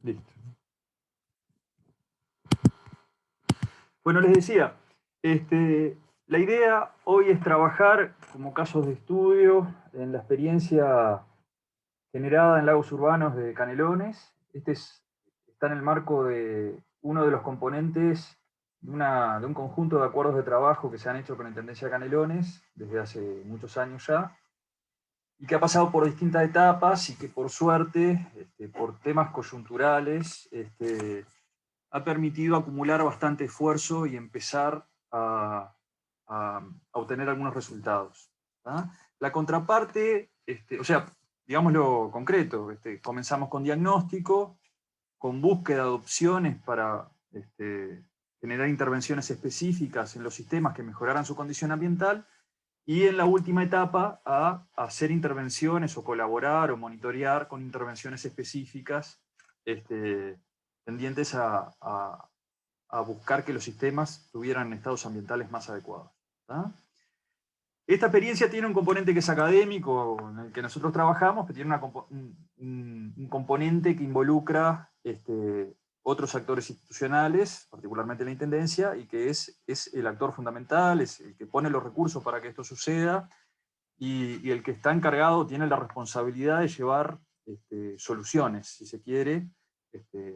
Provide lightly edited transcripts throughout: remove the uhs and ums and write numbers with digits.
Listo. Bueno, les decía, la idea hoy es trabajar como casos de estudio en la experiencia generada en lagos urbanos de Canelones. Está en el marco de uno de los componentes de un conjunto de acuerdos de trabajo que se han hecho con la Intendencia de Canelones desde hace muchos años ya, y que ha pasado por distintas etapas y que por suerte, por temas coyunturales, ha permitido acumular bastante esfuerzo y empezar a obtener algunos resultados. ¿Tá? La contraparte, o sea, digámoslo concreto, comenzamos con diagnóstico, con búsqueda de opciones para generar intervenciones específicas en los sistemas que mejoraran su condición ambiental, y en la última etapa a hacer intervenciones o colaborar o monitorear con intervenciones específicas tendientes a buscar que los sistemas tuvieran estados ambientales más adecuados. ¿Tá? Esta experiencia tiene un componente que es académico, en el que nosotros trabajamos, que tiene un componente que involucra otros actores institucionales, particularmente la Intendencia, y que es el actor fundamental, es el que pone los recursos para que esto suceda, y el que está encargado, tiene la responsabilidad de llevar soluciones, si se quiere,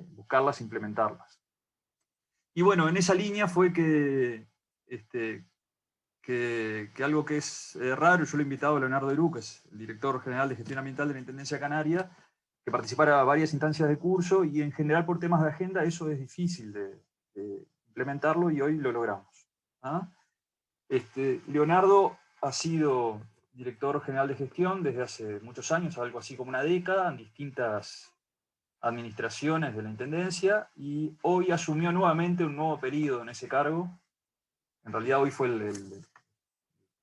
buscarlas, implementarlas. Y bueno, en esa línea fue que algo que es raro, yo lo he invitado a Leonardo Derú, que es el director general de gestión ambiental de la Intendencia Canaria, que participara a varias instancias de curso, y en general por temas de agenda eso es difícil de implementarlo, y hoy lo logramos. ¿Ah? Leonardo ha sido director general de gestión desde hace muchos años, algo así como una década, en distintas administraciones de la Intendencia, y hoy asumió nuevamente un nuevo periodo en ese cargo. En realidad hoy fue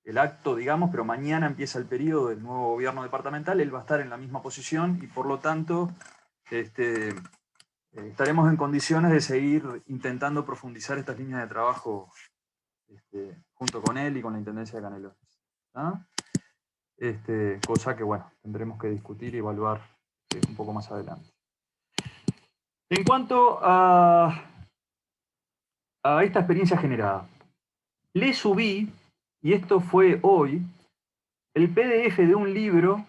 el acto, digamos, pero mañana empieza el periodo del nuevo gobierno departamental. Él va a estar en la misma posición y por lo tanto estaremos en condiciones de seguir intentando profundizar estas líneas de trabajo junto con él y con la Intendencia de Canelones. ¿Ah? Cosa que, bueno, tendremos que discutir y evaluar un poco más adelante. En cuanto a esta experiencia generada, le subí, y esto fue hoy, el PDF de un libro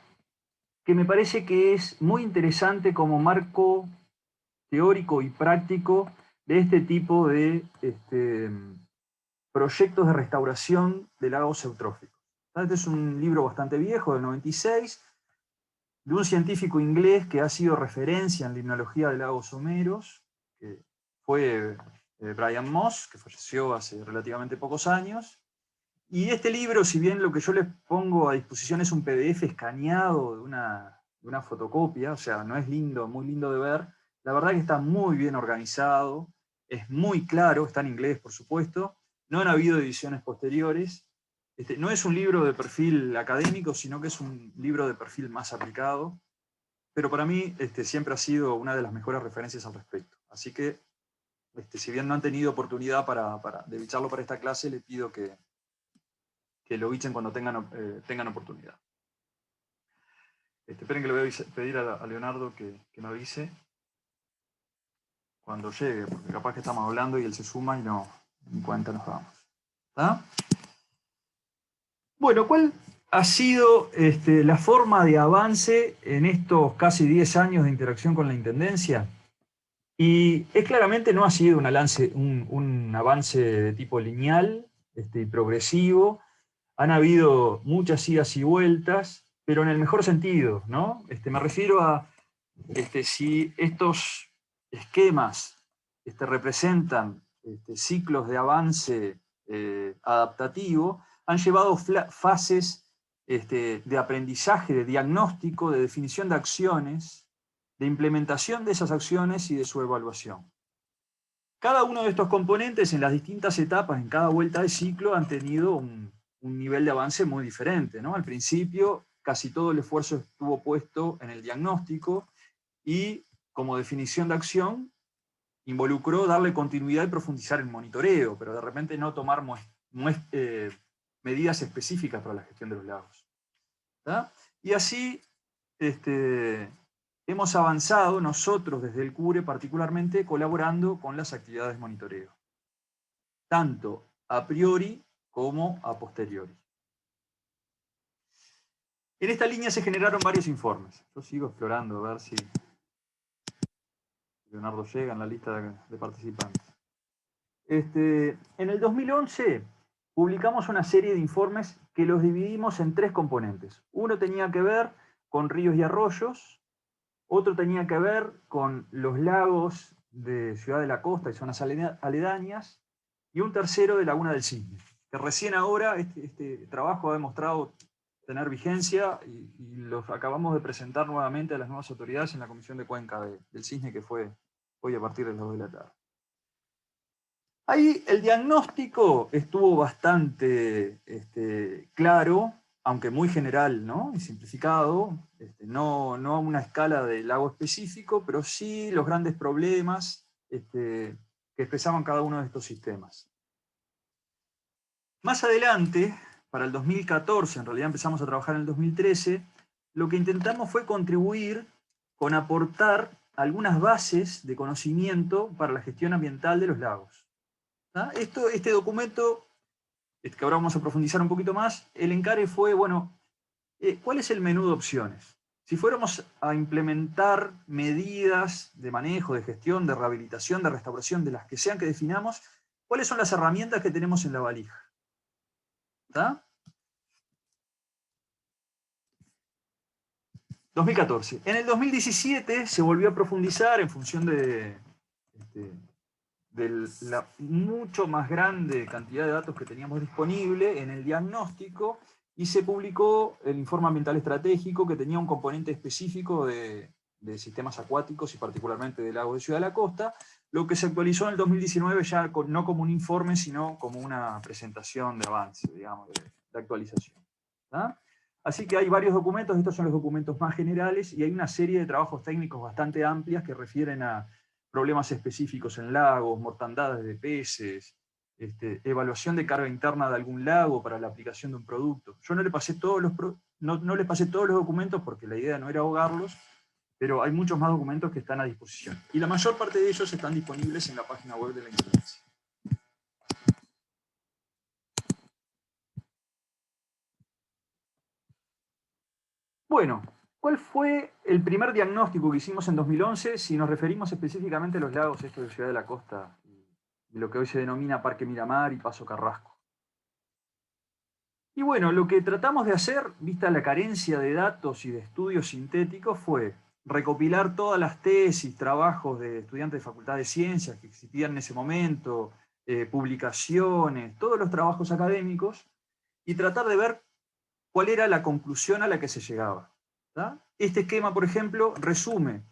que me parece que es muy interesante como marco teórico y práctico de este tipo de proyectos de restauración de lagos eutróficos. Este es un libro bastante viejo, del 96, de un científico inglés que ha sido referencia en limnología de lagos someros, que fue Brian Moss, que falleció hace relativamente pocos años. Y este libro, si bien lo que yo les pongo a disposición es un PDF escaneado de una fotocopia, o sea, no es lindo, muy lindo de ver, la verdad que está muy bien organizado, es muy claro, está en inglés por supuesto, no han habido ediciones posteriores, no es un libro de perfil académico, sino que es un libro de perfil más aplicado, pero para mí siempre ha sido una de las mejores referencias al respecto. Así que, si bien no han tenido oportunidad de bicharlo para esta clase, les pido que lo bichen cuando tengan oportunidad. Esperen que le voy a pedir a Leonardo que me avise cuando llegue, porque capaz que estamos hablando y él se suma y no, en cuenta nos damos. ¿Está? Bueno, ¿cuál ha sido la forma de avance en estos casi 10 años de interacción con la Intendencia? Y claramente no ha sido un avance de tipo lineal y progresivo. Han habido muchas idas y vueltas, pero en el mejor sentido, ¿no? Me refiero a si estos esquemas representan ciclos de avance adaptativo, han llevado fases de aprendizaje, de diagnóstico, de definición de acciones, de implementación de esas acciones y de su evaluación. Cada uno de estos componentes en las distintas etapas, en cada vuelta de ciclo, han tenido un nivel de avance muy diferente, ¿no? Al principio, casi todo el esfuerzo estuvo puesto en el diagnóstico y, como definición de acción, involucró darle continuidad y profundizar en monitoreo, pero de repente no tomar medidas específicas para la gestión de los lagos. ¿Tá? Y así, hemos avanzado nosotros desde el CURE particularmente colaborando con las actividades de monitoreo, tanto a priori como a posteriori. En esta línea se generaron varios informes. Yo sigo explorando a ver si Leonardo llega en la lista de participantes. En el 2011 publicamos una serie de informes que los dividimos en 3 componentes. Uno tenía que ver con ríos y arroyos, otro tenía que ver con los lagos de Ciudad de la Costa y zonas aledañas, y un tercero de Laguna del Cisne, que recién ahora este trabajo ha demostrado tener vigencia y los acabamos de presentar nuevamente a las nuevas autoridades en la Comisión de Cuenca del Cisne, que fue hoy a partir de las 2 de la tarde. Ahí el diagnóstico estuvo bastante claro, aunque muy general, ¿no? Y simplificado, no a una escala de lago específico, pero sí los grandes problemas que expresaban cada uno de estos sistemas. Más adelante, para el 2014, en realidad empezamos a trabajar en el 2013, lo que intentamos fue contribuir con aportar algunas bases de conocimiento para la gestión ambiental de los lagos. Este documento, que ahora vamos a profundizar un poquito más, el encare fue, bueno, ¿cuál es el menú de opciones? Si fuéramos a implementar medidas de manejo, de gestión, de rehabilitación, de restauración, de las que sean que definamos, ¿cuáles son las herramientas que tenemos en la valija? ¿Está? 2014. En el 2017 se volvió a profundizar en función de la mucho más grande cantidad de datos que teníamos disponible en el diagnóstico, y se publicó el informe ambiental estratégico, que tenía un componente específico de sistemas acuáticos y particularmente del lago de Ciudad de la Costa, lo que se actualizó en el 2019 ya no como un informe, sino como una presentación de avance, digamos, de actualización. ¿Tá? Así que hay varios documentos, estos son los documentos más generales, y hay una serie de trabajos técnicos bastante amplias que refieren a problemas específicos en lagos, mortandades de peces, evaluación de carga interna de algún lago para la aplicación de un producto. Yo no les pasé todos los documentos porque la idea no era ahogarlos, pero hay muchos más documentos que están a disposición. Y la mayor parte de ellos están disponibles en la página web de la Intendencia. Bueno, ¿cuál fue el primer diagnóstico que hicimos en 2011 si nos referimos específicamente a los lagos estos de Ciudad de la Costa y lo que hoy se denomina Parque Miramar y Paso Carrasco? Y bueno, lo que tratamos de hacer, vista la carencia de datos y de estudios sintéticos, fue recopilar todas las tesis, trabajos de estudiantes de Facultad de Ciencias que existían en ese momento, publicaciones, todos los trabajos académicos, y tratar de ver cuál era la conclusión a la que se llegaba. ¿Tá? Este esquema, por ejemplo, resume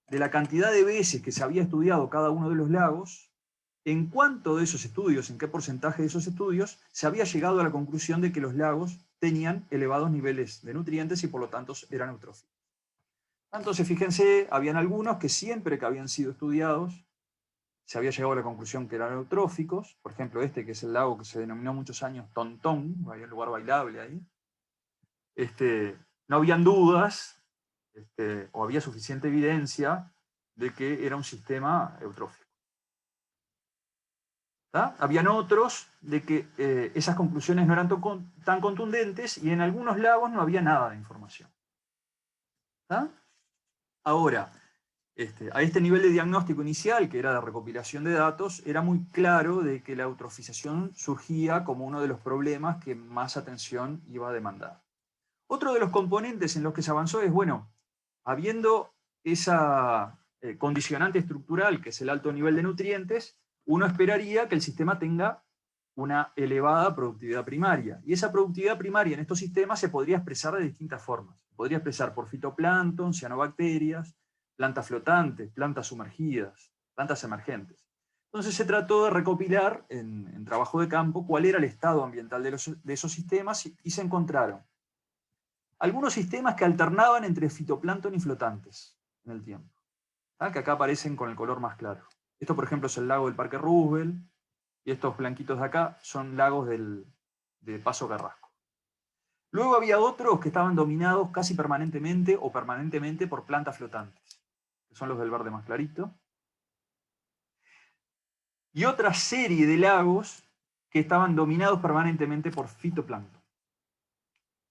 de la cantidad de veces que se había estudiado cada uno de los lagos, en cuánto de esos estudios, en qué porcentaje de esos estudios, se había llegado a la conclusión de que los lagos tenían elevados niveles de nutrientes y por lo tanto eran eutróficos. Entonces, fíjense, habían algunos que siempre que habían sido estudiados se había llegado a la conclusión que eran eutróficos, por ejemplo que es el lago que se denominó muchos años Tontón, había un lugar bailable ahí. No habían dudas, o había suficiente evidencia de que era un sistema eutrófico. ¿Tá? Habían otros de que esas conclusiones no eran tan contundentes y en algunos lagos no había nada de información. ¿Tá? Ahora, a este nivel de diagnóstico inicial, que era de recopilación de datos, era muy claro de que la eutrofización surgía como uno de los problemas que más atención iba a demandar. Otro de los componentes en los que se avanzó es, bueno, habiendo esa condicionante estructural, que es el alto nivel de nutrientes, uno esperaría que el sistema tenga una elevada productividad primaria. Y esa productividad primaria en estos sistemas se podría expresar de distintas formas. Se podría expresar por fitoplancton, cianobacterias, plantas flotantes, plantas sumergidas, plantas emergentes. Entonces se trató de recopilar en trabajo de campo cuál era el estado ambiental de esos sistemas y se encontraron algunos sistemas que alternaban entre fitoplancton y flotantes en el tiempo, ¿tá? Que acá aparecen con el color más claro. Esto, por ejemplo, es el lago del Parque Roosevelt, y estos blanquitos de acá son lagos de Paso Carrasco. Luego había otros que estaban dominados casi permanentemente o permanentemente por plantas flotantes, que son los del verde más clarito. Y otra serie de lagos que estaban dominados permanentemente por fitoplancton.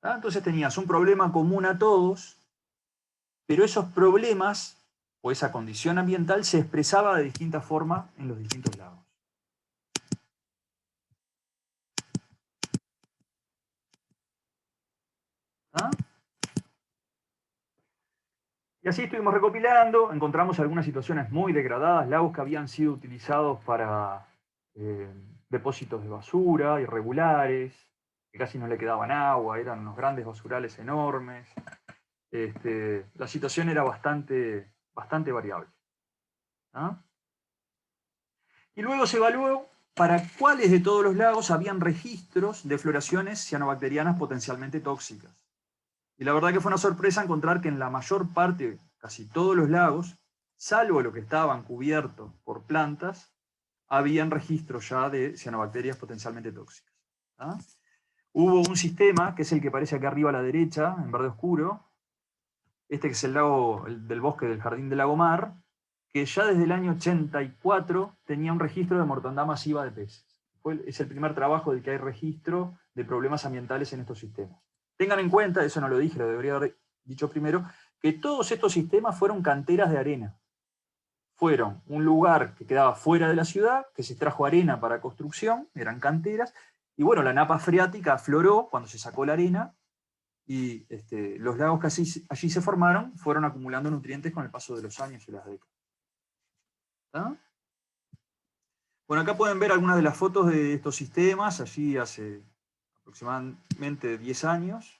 Entonces tenías un problema común a todos, pero esos problemas o esa condición ambiental se expresaba de distinta forma en los distintos lagos. ¿Ah? Y así estuvimos recopilando, encontramos algunas situaciones muy degradadas, lagos que habían sido utilizados para depósitos de basura irregulares, que casi no le quedaban agua, eran unos grandes basurales enormes. La situación era bastante variable. ¿Ah? Y luego se evaluó para cuáles de todos los lagos habían registros de floraciones cianobacterianas potencialmente tóxicas. Y la verdad que fue una sorpresa encontrar que en la mayor parte, casi todos los lagos, salvo los que estaban cubiertos por plantas, habían registros ya de cianobacterias potencialmente tóxicas. ¿Ah? Hubo un sistema, que es el que aparece acá arriba a la derecha, en verde oscuro, este que es el lago del bosque del Jardín de Lagomar, que ya desde el año 84 tenía un registro de mortandad masiva de peces. Es el primer trabajo del que hay registro de problemas ambientales en estos sistemas. Tengan en cuenta, eso no lo dije, lo debería haber dicho primero, que todos estos sistemas fueron canteras de arena. Fueron un lugar que quedaba fuera de la ciudad, que se extrajo arena para construcción, eran canteras, y bueno, la napa freática afloró cuando se sacó la arena, y los lagos que allí se formaron fueron acumulando nutrientes con el paso de los años y las décadas. ¿Está? Bueno, acá pueden ver algunas de las fotos de estos sistemas, allí hace aproximadamente 10 años.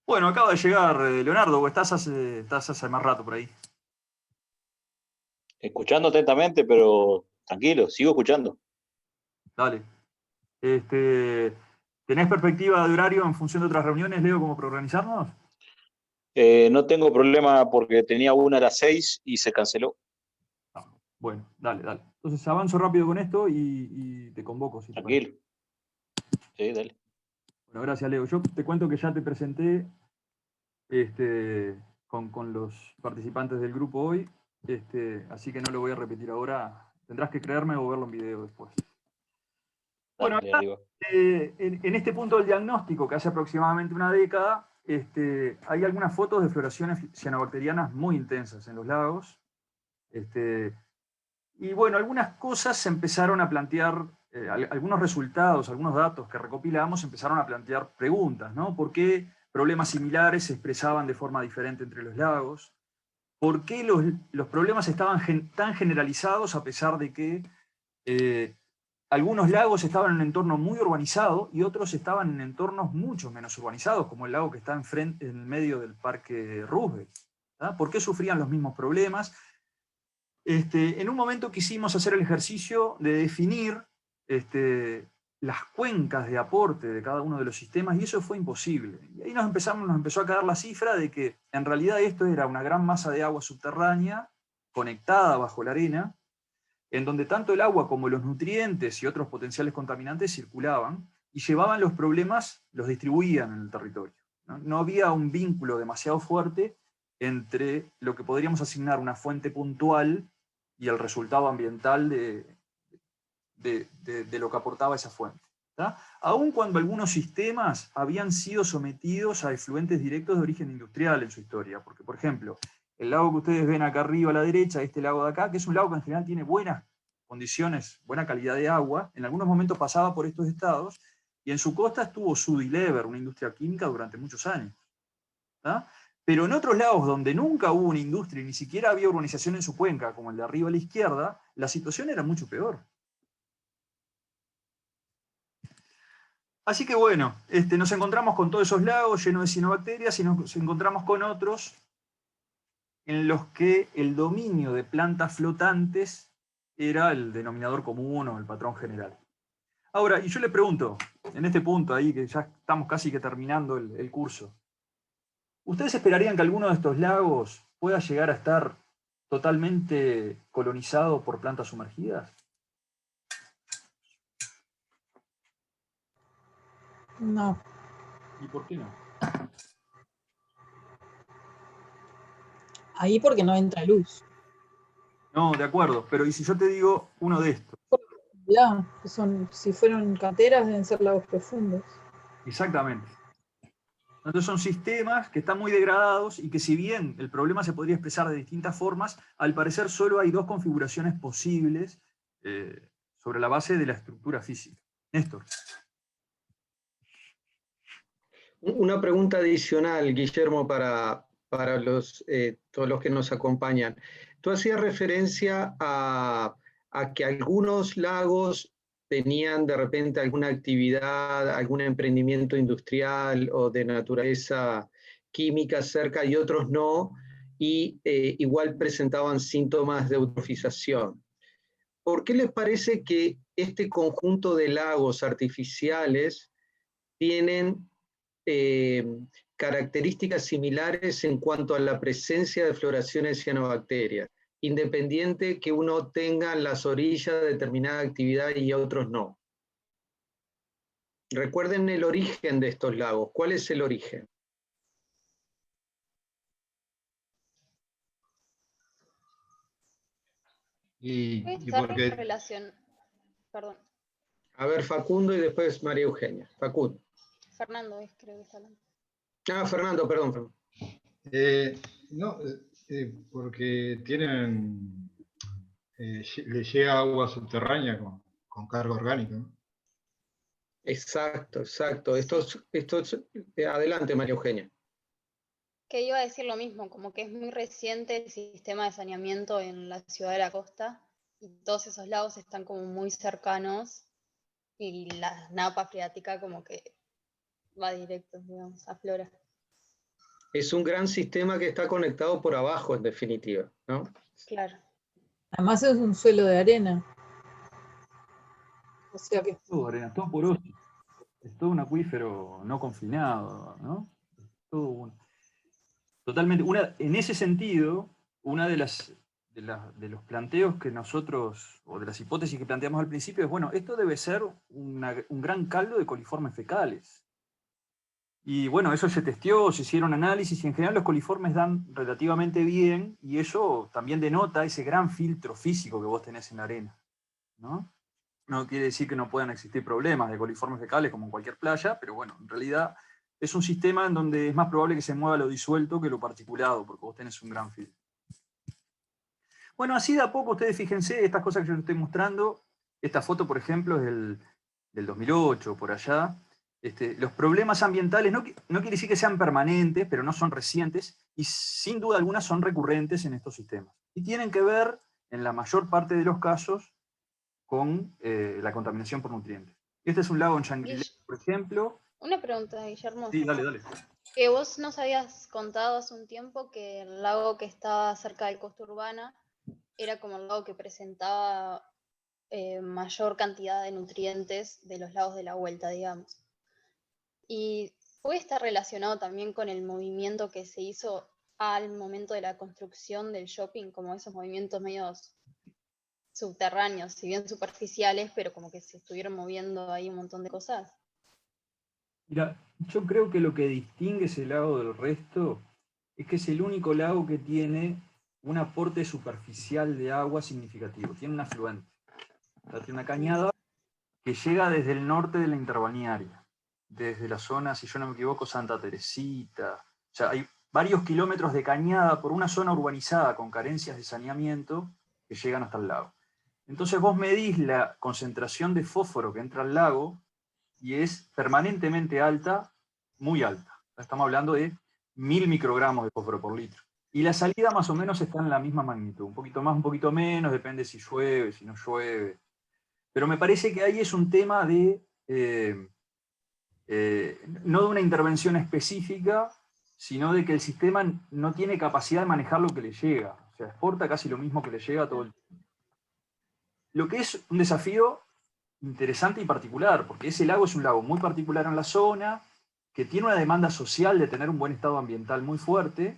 Bueno, acaba de llegar Leonardo, o estás hace más rato por ahí. Escuchando atentamente, pero tranquilo, sigo escuchando. Dale. ¿Tenés perspectiva de horario en función de otras reuniones, Leo, como para organizarnos? No tengo problema porque tenía una a las 6 y se canceló. Ah, bueno, dale. Entonces avanzo rápido con esto y te convoco, si te parece. Tranquilo. Sí, dale. Bueno, gracias, Leo. Yo te cuento que ya te presenté con los participantes del grupo hoy, así que no lo voy a repetir ahora. Tendrás que creerme o verlo en video después. Bueno, Dale, acá, arriba. en este punto del diagnóstico, que hace aproximadamente una década, hay algunas fotos de floraciones cianobacterianas muy intensas en los lagos. Y bueno, algunas cosas se empezaron a plantear, algunos resultados, algunos datos que recopilamos empezaron a plantear preguntas, ¿no? ¿Por qué problemas similares se expresaban de forma diferente entre los lagos? ¿Por qué los problemas estaban tan generalizados a pesar de que algunos lagos estaban en un entorno muy urbanizado y otros estaban en entornos mucho menos urbanizados, como el lago que está en el medio del Parque Roosevelt? ¿Ah? ¿Por qué sufrían los mismos problemas? En un momento quisimos hacer el ejercicio de definir las cuencas de aporte de cada uno de los sistemas y eso fue imposible. Y ahí nos empezó a caer la cifra de que en realidad esto era una gran masa de agua subterránea conectada bajo la arena, en donde tanto el agua como los nutrientes y otros potenciales contaminantes circulaban y llevaban los problemas, los distribuían en el territorio. No había un vínculo demasiado fuerte entre lo que podríamos asignar una fuente puntual y el resultado ambiental de lo que aportaba esa fuente. Aun cuando algunos sistemas habían sido sometidos a efluentes directos de origen industrial en su historia, porque por ejemplo, el lago que ustedes ven acá arriba a la derecha, este lago de acá, que es un lago que en general tiene buenas condiciones, buena calidad de agua, en algunos momentos pasaba por estos estados, y en su costa estuvo Sudilever, una industria química, durante muchos años. ¿Ah? Pero en otros lados donde nunca hubo una industria y ni siquiera había urbanización en su cuenca, como el de arriba a la izquierda, la situación era mucho peor. Así que bueno, nos encontramos con todos esos lagos llenos de cianobacterias y nos encontramos con otros en los que el dominio de plantas flotantes era el denominador común o el patrón general. Ahora, y yo le pregunto, en este punto ahí, que ya estamos casi que terminando el curso, ¿ustedes esperarían que alguno de estos lagos pueda llegar a estar totalmente colonizado por plantas sumergidas? No. ¿Y por qué no? Ahí porque no entra luz. No, de acuerdo, pero ¿y si yo te digo uno de estos? Ya, si fueron canteras deben ser lagos profundos. Exactamente. Entonces son sistemas que están muy degradados y que si bien el problema se podría expresar de distintas formas, al parecer solo hay dos configuraciones posibles sobre la base de la estructura física. Néstor. Una pregunta adicional, Guillermo, para todos los que nos acompañan. Tú hacías referencia a que algunos lagos tenían de repente alguna actividad, algún emprendimiento industrial o de naturaleza química cerca y otros no, y igual presentaban síntomas de eutrofización. ¿Por qué les parece que este conjunto de lagos artificiales tienen características similares en cuanto a la presencia de floraciones de cianobacterias, independiente que uno tenga en las orillas determinada actividad y otros no? Recuerden el origen de estos lagos. ¿Cuál es el origen? Y Puede porque estar relación, perdón, A ver, Facundo y después María Eugenia. Facundo. Fernando es, creo que está hablando. Ah, Fernando, perdón. no, porque tienen, le llega agua subterránea con carga orgánica, ¿no? Exacto, exacto. Adelante, María Eugenia. Que iba a decir lo mismo, como que es muy reciente el sistema de saneamiento en la ciudad de la costa y todos esos lagos están como muy cercanos y la napa freática como que va directo, digamos, aflora. Es un gran sistema que está conectado por abajo, en definitiva, ¿no? Claro. Además es un suelo de arena. O sea que Todo arena, todo poroso. Es todo un acuífero no confinado, ¿no? Totalmente. En ese sentido, una de los planteos que nosotros, o de las hipótesis que planteamos al principio, es, bueno, esto debe ser un gran caldo de coliformes fecales. Y bueno, eso se testeó, se hicieron análisis y en general los coliformes dan relativamente bien y eso también denota ese gran filtro físico que vos tenés en la arena, ¿no? No quiere decir que no puedan existir problemas de coliformes fecales como en cualquier playa, pero bueno, en realidad es un sistema en donde es más probable que se mueva lo disuelto que lo particulado, porque vos tenés un gran filtro. Bueno, así de a poco, ustedes fíjense, estas cosas que yo les estoy mostrando, esta foto, por ejemplo, es del 2008, por allá. Los problemas ambientales no quiere decir que sean permanentes, pero no son recientes, y sin duda alguna son recurrentes en estos sistemas. Y tienen que ver, en la mayor parte de los casos, con la contaminación por nutrientes. Este es un lago en Shangri-La, por ejemplo. Una pregunta, Guillermo. Sí, dale, dale. Que vos nos habías contado hace un tiempo que el lago que estaba cerca del costa urbana era como el lago que presentaba mayor cantidad de nutrientes de los lagos de la vuelta, digamos. Y puede estar relacionado también con el movimiento que se hizo al momento de la construcción del shopping, como esos movimientos medios subterráneos, si bien superficiales, pero como que se estuvieron moviendo ahí un montón de cosas. Mira, yo creo que lo que distingue ese lago del resto es que es el único lago que tiene un aporte superficial de agua significativo. Tiene un afluente. O sea, tiene una cañada que llega desde el norte de la interbalnearia, desde la zona, si yo no me equivoco, Santa Teresita. O sea, hay varios kilómetros de cañada por una zona urbanizada con carencias de saneamiento que llegan hasta el lago. Entonces vos medís la concentración de fósforo que entra al lago y es permanentemente alta, muy alta. Estamos hablando de 1000 microgramos de fósforo por litro. Y la salida más o menos está en la misma magnitud, un poquito más, un poquito menos, depende si llueve, si no llueve. Pero me parece que ahí es un tema de, no de una intervención específica, sino de que el sistema no tiene capacidad de manejar lo que le llega. O sea, exporta casi lo mismo que le llega todo el tiempo. Lo que es un desafío interesante y particular, porque ese lago es un lago muy particular en la zona, que tiene una demanda social de tener un buen estado ambiental muy fuerte,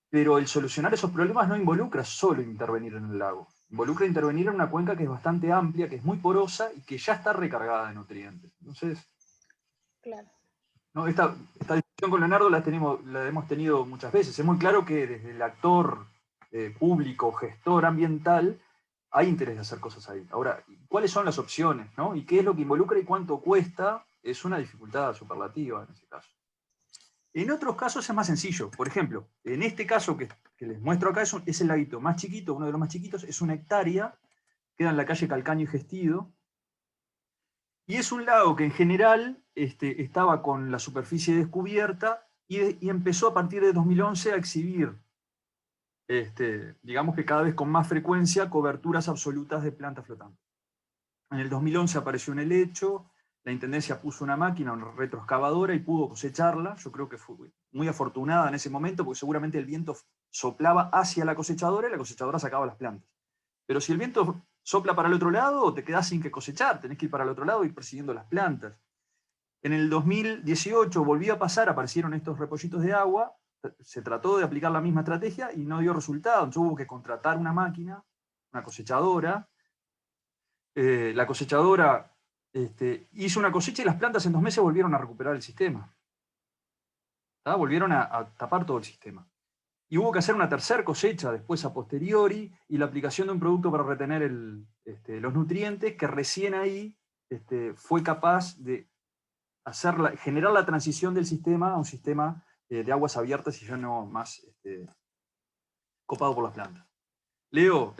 pero el solucionar esos problemas no involucra solo intervenir en el lago, involucra intervenir en una cuenca que es bastante amplia, que es muy porosa y que ya está recargada de nutrientes. Entonces, Claro. ¿No? Esta discusión con Leonardo la hemos tenido muchas veces. Es muy claro que desde el actor público, gestor ambiental, hay interés de hacer cosas ahí. Ahora, ¿cuáles son las opciones? ¿No? ¿Y qué es lo que involucra y cuánto cuesta? Es una dificultad superlativa en ese caso. En otros casos es más sencillo. Por ejemplo, en este caso que les muestro acá es el laguito más chiquito, uno de los más chiquitos, es 1 hectárea, queda en la calle Calcaño y Gestido, y es un lago que en general estaba con la superficie descubierta y empezó a partir de 2011 a exhibir, digamos que cada vez con más frecuencia, coberturas absolutas de plantas flotantes. En el 2011 apareció un helecho, la Intendencia puso una máquina, una retroexcavadora, y pudo cosecharla. Yo creo que fue muy afortunada en ese momento, porque seguramente el viento soplaba hacia la cosechadora y la cosechadora sacaba las plantas. Pero si el viento sopla para el otro lado, te quedás sin que cosechar, tenés que ir para el otro lado y ir persiguiendo las plantas. En el 2018 volvió a pasar, aparecieron estos repollitos de agua, se trató de aplicar la misma estrategia y no dio resultado. Entonces hubo que contratar una máquina, una cosechadora. La cosechadora hizo una cosecha y las plantas en 2 meses volvieron a recuperar el sistema. ¿Tá? Volvieron a tapar todo el sistema. Y hubo que hacer una tercera cosecha después a posteriori y la aplicación de un producto para retener los nutrientes que recién ahí fue capaz de generar la transición del sistema a un sistema de aguas abiertas y ya no más copado por las plantas. Leo,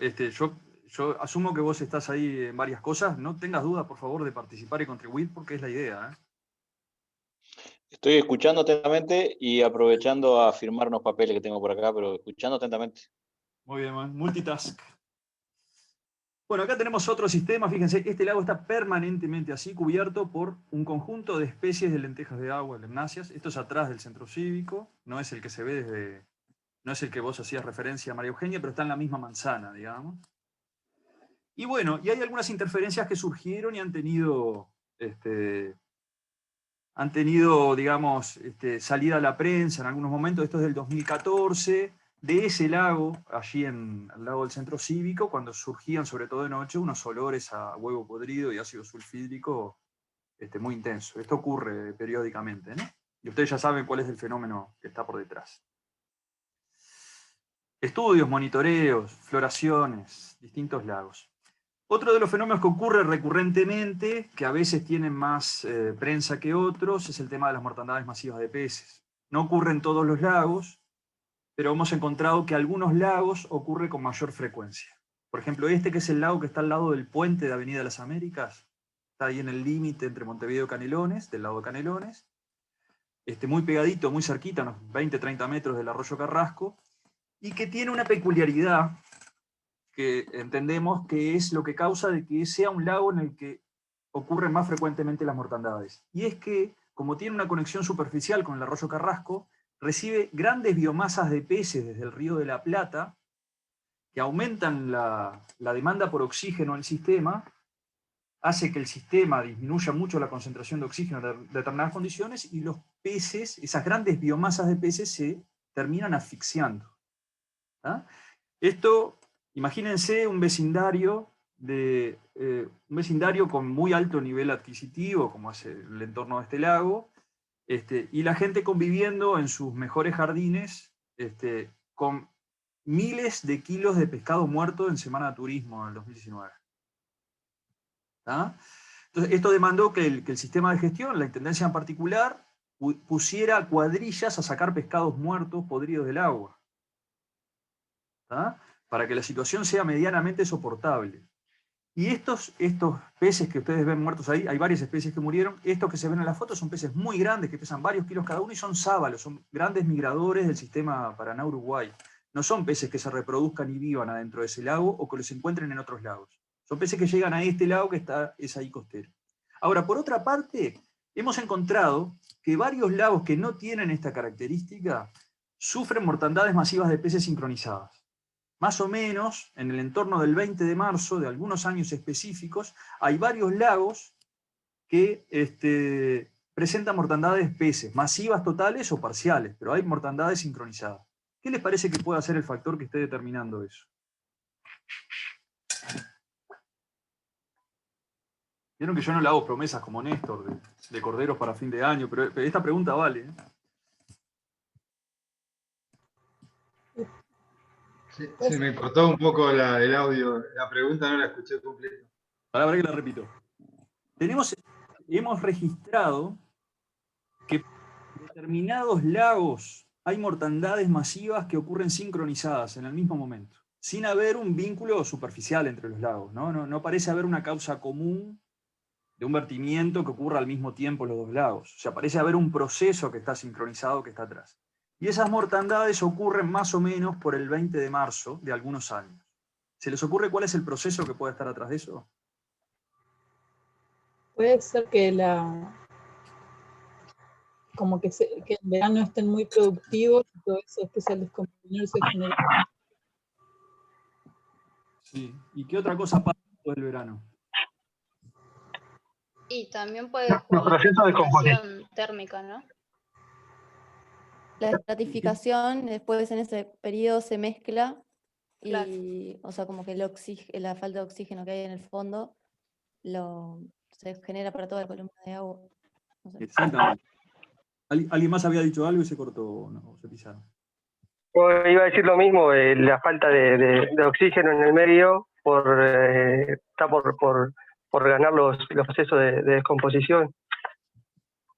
yo asumo que vos estás ahí en varias cosas. No tengas dudas, por favor, de participar y contribuir, porque es la idea, ¿eh? Estoy escuchando atentamente y aprovechando a firmar unos papeles que tengo por acá, pero escuchando atentamente. Muy bien, man. Multitask. Bueno, acá tenemos otro sistema. Fíjense, este lago está permanentemente así, cubierto por un conjunto de especies de lentejas de agua, lemnáceas. Esto es atrás del centro cívico, no es el que se ve desde... No es el que vos hacías referencia, María Eugenia, pero está en la misma manzana, digamos. Y bueno, y hay algunas interferencias que surgieron y han tenido, digamos, salida a la prensa en algunos momentos. Esto es del 2014, de ese lago, allí al lago del centro cívico, cuando surgían, sobre todo de noche, unos olores a huevo podrido y ácido sulfídrico muy intenso. Esto ocurre periódicamente, ¿no? Y ustedes ya saben cuál es el fenómeno que está por detrás. Estudios, monitoreos, floraciones, distintos lagos. Otro de los fenómenos que ocurre recurrentemente, que a veces tienen más prensa que otros, es el tema de las mortandades masivas de peces. No ocurre en todos los lagos, pero hemos encontrado que algunos lagos ocurre con mayor frecuencia. Por ejemplo, que es el lago que está al lado del puente de Avenida de las Américas, está ahí en el límite entre Montevideo y Canelones, del lado de Canelones, muy pegadito, muy cerquita, unos 20-30 metros del arroyo Carrasco, y que tiene una peculiaridad que entendemos que es lo que causa de que sea un lago en el que ocurren más frecuentemente las mortandades. Y es que, como tiene una conexión superficial con el arroyo Carrasco, recibe grandes biomasas de peces desde el río de la Plata, que aumentan la demanda por oxígeno en el sistema, hace que el sistema disminuya mucho la concentración de oxígeno en determinadas condiciones, y los peces, esas grandes biomasas de peces, se terminan asfixiando. ¿Ah? Esto, imagínense un vecindario con muy alto nivel adquisitivo, como es el entorno de este lago, y la gente conviviendo en sus mejores jardines, con miles de kilos de pescado muerto en Semana de Turismo en el 2019. ¿Ah? Entonces, esto demandó que el sistema de gestión, la Intendencia en particular, pusiera cuadrillas a sacar pescados muertos podridos del agua, ¿ah? Para que la situación sea medianamente soportable. Y estos peces que ustedes ven muertos ahí, hay varias especies que murieron. Estos que se ven en la foto son peces muy grandes, que pesan varios kilos cada uno, y son sábalos, son grandes migradores del sistema Paraná-Uruguay. No son peces que se reproduzcan y vivan adentro de ese lago o que los encuentren en otros lagos. Son peces que llegan a este lago que es ahí costero. Ahora, por otra parte, hemos encontrado que varios lagos que no tienen esta característica sufren mortandades masivas de peces sincronizadas. Más o menos, en el entorno del 20 de marzo, de algunos años específicos, hay varios lagos que presentan mortandades de peces, masivas totales o parciales, pero hay mortandades sincronizadas. ¿Qué les parece que pueda ser el factor que esté determinando eso? Vieron que yo no le hago promesas como Néstor de corderos para fin de año, pero esta pregunta vale. Se me cortó un poco el audio, la pregunta no la escuché completa. Para que la repito. Hemos registrado que en determinados lagos hay mortandades masivas que ocurren sincronizadas en el mismo momento, sin haber un vínculo superficial entre los lagos, ¿no? No parece haber una causa común de un vertimiento que ocurra al mismo tiempo en los dos lagos. O sea, parece haber un proceso que está sincronizado, que está atrás. Y esas mortandades ocurren más o menos por el 20 de marzo de algunos años. ¿Se les ocurre cuál es el proceso que puede estar atrás de eso? Puede ser que como que en verano estén muy productivos y todo eso después al descomponerse genera. Sí. ¿Y qué otra cosa pasa después del verano? Y también puede jugar la procesos de composición composición térmica, ¿no? La estratificación después en ese periodo se mezcla y, Claro. o sea, como que la falta de oxígeno que hay en el fondo se genera para toda la columna de agua. No sé. Exactamente. ¿Alguien más había dicho algo y se cortó o se pisaron? Yo iba a decir lo mismo, la falta de oxígeno en el medio está por ganar los procesos de descomposición.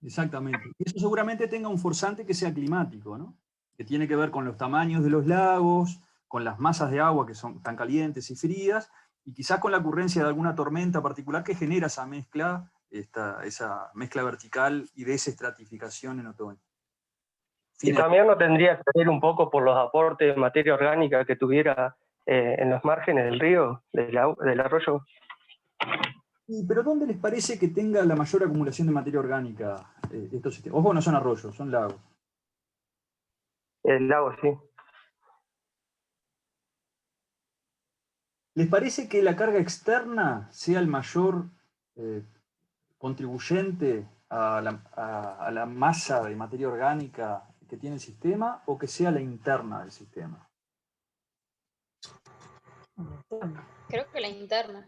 Exactamente. Y eso seguramente tenga un forzante que sea climático, ¿no? Que tiene que ver con los tamaños de los lagos, con las masas de agua que son tan calientes y frías, y quizás con la ocurrencia de alguna tormenta particular que genera esa mezcla, esa mezcla vertical y desestratificación en otoño. Y también no tendría que ver un poco por los aportes de materia orgánica que tuviera en los márgenes del río, del arroyo. ¿Pero dónde les parece que tenga la mayor acumulación de materia orgánica estos sistemas? Ojo, no son arroyos, son lagos. El lago, sí. ¿Les parece que la carga externa sea el mayor contribuyente a la masa de materia orgánica que tiene el sistema, o que sea la interna del sistema? Creo que la interna.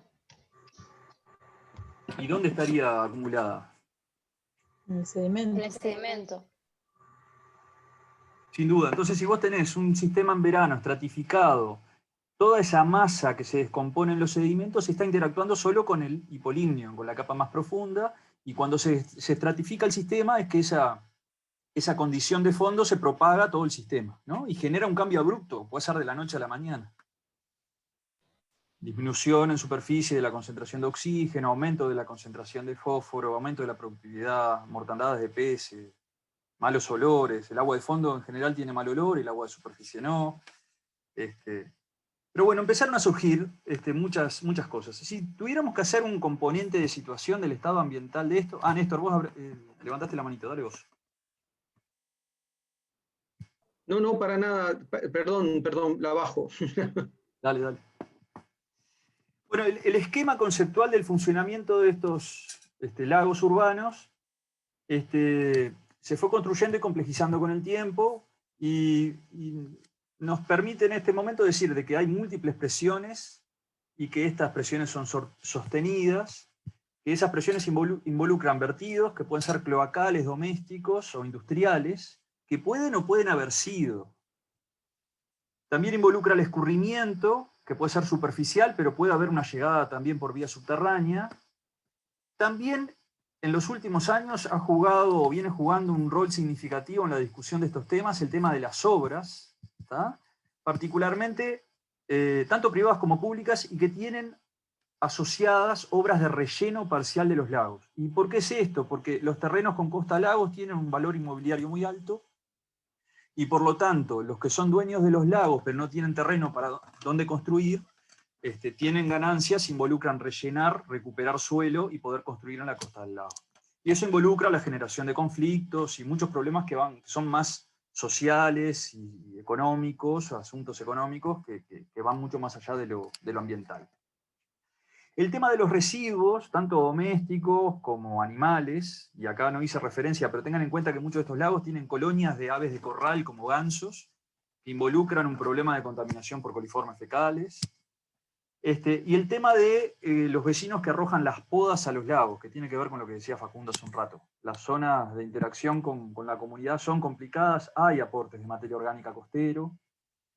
¿Y dónde estaría acumulada? En el sedimento. En el sedimento. Sin duda. Entonces, si vos tenés un sistema en verano estratificado, toda esa masa que se descompone en los sedimentos está interactuando solo con el hipolimnio, con la capa más profunda, y cuando se estratifica el sistema es que esa condición de fondo se propaga a todo el sistema, ¿no? Y genera un cambio abrupto, puede ser de la noche a la mañana. Disminución en superficie de la concentración de oxígeno, aumento de la concentración de fósforo, aumento de la productividad, mortandades de peces, malos olores. El agua de fondo en general tiene mal olor, el agua de superficie no. Pero bueno, empezaron a surgir muchas cosas. Si tuviéramos que hacer un componente de situación del estado ambiental de esto... Néstor, vos levantaste la manito, dale vos. No, para nada. Perdón, la bajo. Dale. Bueno, el esquema conceptual del funcionamiento de estos lagos urbanos se fue construyendo y complejizando con el tiempo y nos permite en este momento decir de que hay múltiples presiones y que estas presiones son sostenidas, que esas presiones involucran vertidos que pueden ser cloacales, domésticos o industriales, que pueden o pueden haber sido. También involucra el escurrimiento, que puede ser superficial, pero puede haber una llegada también por vía subterránea. También en los últimos años ha jugado o viene jugando un rol significativo en la discusión de estos temas, el tema de las obras, ¿tá? Particularmente tanto privadas como públicas, y que tienen asociadas obras de relleno parcial de los lagos. ¿Y por qué es esto? Porque los terrenos con costa lagos tienen un valor inmobiliario muy alto, y por lo tanto, los que son dueños de los lagos, pero no tienen terreno para dónde construir, tienen ganancias, involucran rellenar, recuperar suelo y poder construir en la costa del lago. Y eso involucra la generación de conflictos y muchos problemas que son más sociales y económicos, asuntos económicos que van mucho más allá de lo ambiental. El tema de los residuos, tanto domésticos como animales, y acá no hice referencia, pero tengan en cuenta que muchos de estos lagos tienen colonias de aves de corral como gansos, que involucran un problema de contaminación por coliformes fecales. Y el tema de los vecinos que arrojan las podas a los lagos, que tiene que ver con lo que decía Facundo hace un rato. Las zonas de interacción con la comunidad son complicadas, hay aportes de materia orgánica costero.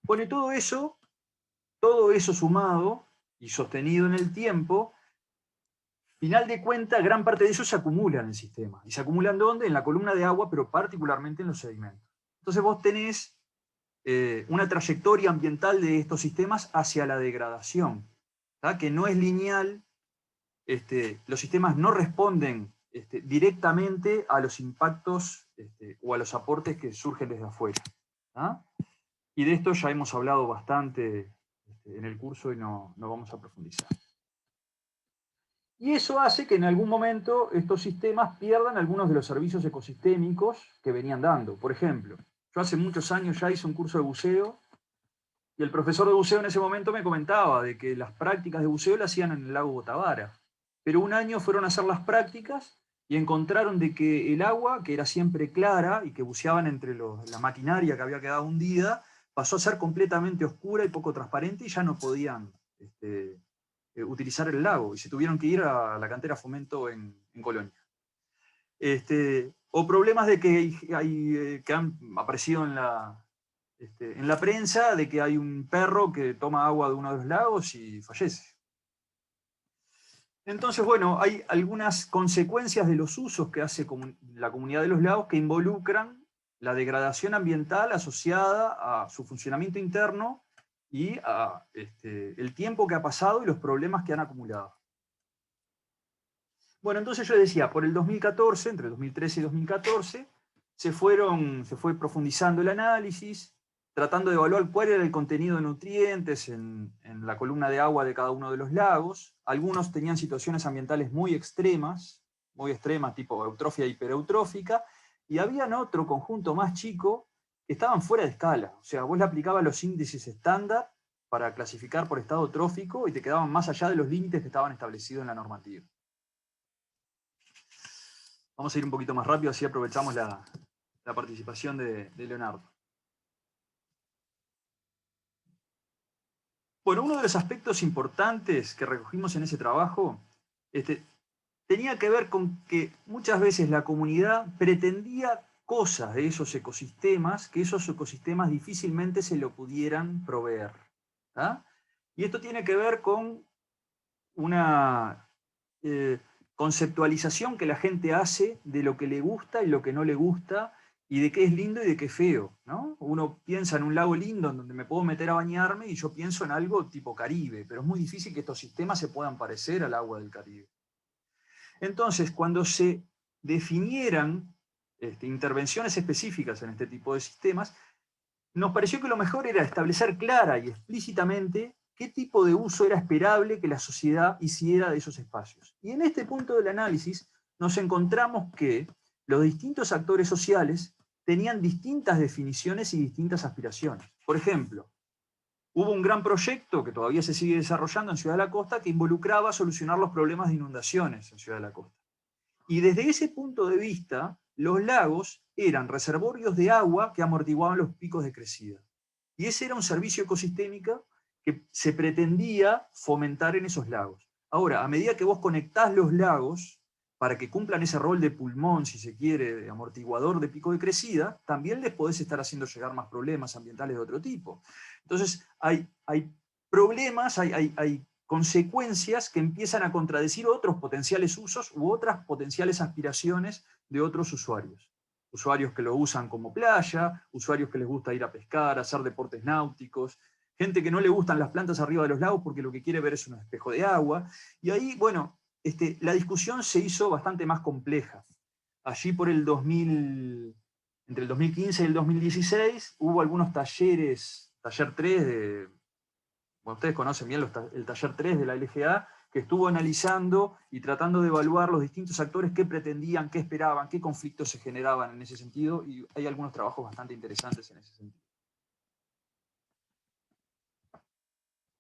Bueno, y todo eso sumado y sostenido en el tiempo, final de cuentas, gran parte de eso se acumula en el sistema. ¿Y se acumulan dónde? En la columna de agua, pero particularmente en los sedimentos. Entonces vos tenés una trayectoria ambiental de estos sistemas hacia la degradación, ¿tá? Que no es lineal. Los sistemas no responden directamente a los impactos o a los aportes que surgen desde afuera, ¿tá? Y de esto ya hemos hablado bastante en el curso y no vamos a profundizar. Y eso hace que en algún momento estos sistemas pierdan algunos de los servicios ecosistémicos que venían dando. Por ejemplo, yo hace muchos años ya hice un curso de buceo, y el profesor de buceo en ese momento me comentaba de que las prácticas de buceo las hacían en el lago Botavara. Pero un año fueron a hacer las prácticas y encontraron de que el agua, que era siempre clara y que buceaban entre la maquinaria que había quedado hundida, pasó a ser completamente oscura y poco transparente y ya no podían utilizar el lago y se tuvieron que ir a la cantera Fomento en Colonia. O problemas de que han aparecido en la prensa, de que hay un perro que toma agua de uno de los lagos y fallece. Entonces, bueno, hay algunas consecuencias de los usos que hace la comunidad de los lagos que involucran la degradación ambiental asociada a su funcionamiento interno y a el tiempo que ha pasado y los problemas que han acumulado. Bueno, entonces yo decía, por el 2014, entre 2013 y 2014, se fue profundizando el análisis, tratando de evaluar cuál era el contenido de nutrientes en la columna de agua de cada uno de los lagos. Algunos tenían situaciones ambientales muy extremas, tipo eutrofia e hipereutrófica, y habían otro conjunto más chico que estaban fuera de escala. O sea, vos le aplicabas los índices estándar para clasificar por estado trófico y te quedaban más allá de los límites que estaban establecidos en la normativa. Vamos a ir un poquito más rápido, así aprovechamos la participación de Leonardo. Bueno, uno de los aspectos importantes que recogimos en ese trabajo tenía que ver con que muchas veces la comunidad pretendía cosas de esos ecosistemas que esos ecosistemas difícilmente se lo pudieran proveer, ¿tá? Y esto tiene que ver con una conceptualización que la gente hace de lo que le gusta y lo que no le gusta, y de qué es lindo y de qué es feo, ¿no? Uno piensa en un lago lindo en donde me puedo meter a bañarme, y yo pienso en algo tipo Caribe, pero es muy difícil que estos sistemas se puedan parecer al agua del Caribe. Entonces, cuando se definieran intervenciones específicas en este tipo de sistemas, nos pareció que lo mejor era establecer clara y explícitamente qué tipo de uso era esperable que la sociedad hiciera de esos espacios. Y en este punto del análisis nos encontramos que los distintos actores sociales tenían distintas definiciones y distintas aspiraciones. Por ejemplo, hubo un gran proyecto que todavía se sigue desarrollando en Ciudad de la Costa que involucraba solucionar los problemas de inundaciones en Ciudad de la Costa. Y desde ese punto de vista, los lagos eran reservorios de agua que amortiguaban los picos de crecida. Y ese era un servicio ecosistémico que se pretendía fomentar en esos lagos. Ahora, a medida que vos conectás los lagos para que cumplan ese rol de pulmón, si se quiere, de amortiguador de pico de crecida, también les podés estar haciendo llegar más problemas ambientales de otro tipo. Entonces, hay problemas, hay consecuencias que empiezan a contradecir otros potenciales usos u otras potenciales aspiraciones de otros usuarios. Usuarios que lo usan como playa, usuarios que les gusta ir a pescar, hacer deportes náuticos, gente que no le gustan las plantas arriba de los lagos porque lo que quiere ver es un espejo de agua. Y ahí, bueno, la discusión se hizo bastante más compleja. Allí por el 2000, entre el 2015 y el 2016, hubo algunos talleres, taller 3 bueno, ustedes conocen bien el taller 3 de la LGA, que estuvo analizando y tratando de evaluar los distintos actores qué pretendían, qué esperaban, qué conflictos se generaban en ese sentido, y hay algunos trabajos bastante interesantes en ese sentido.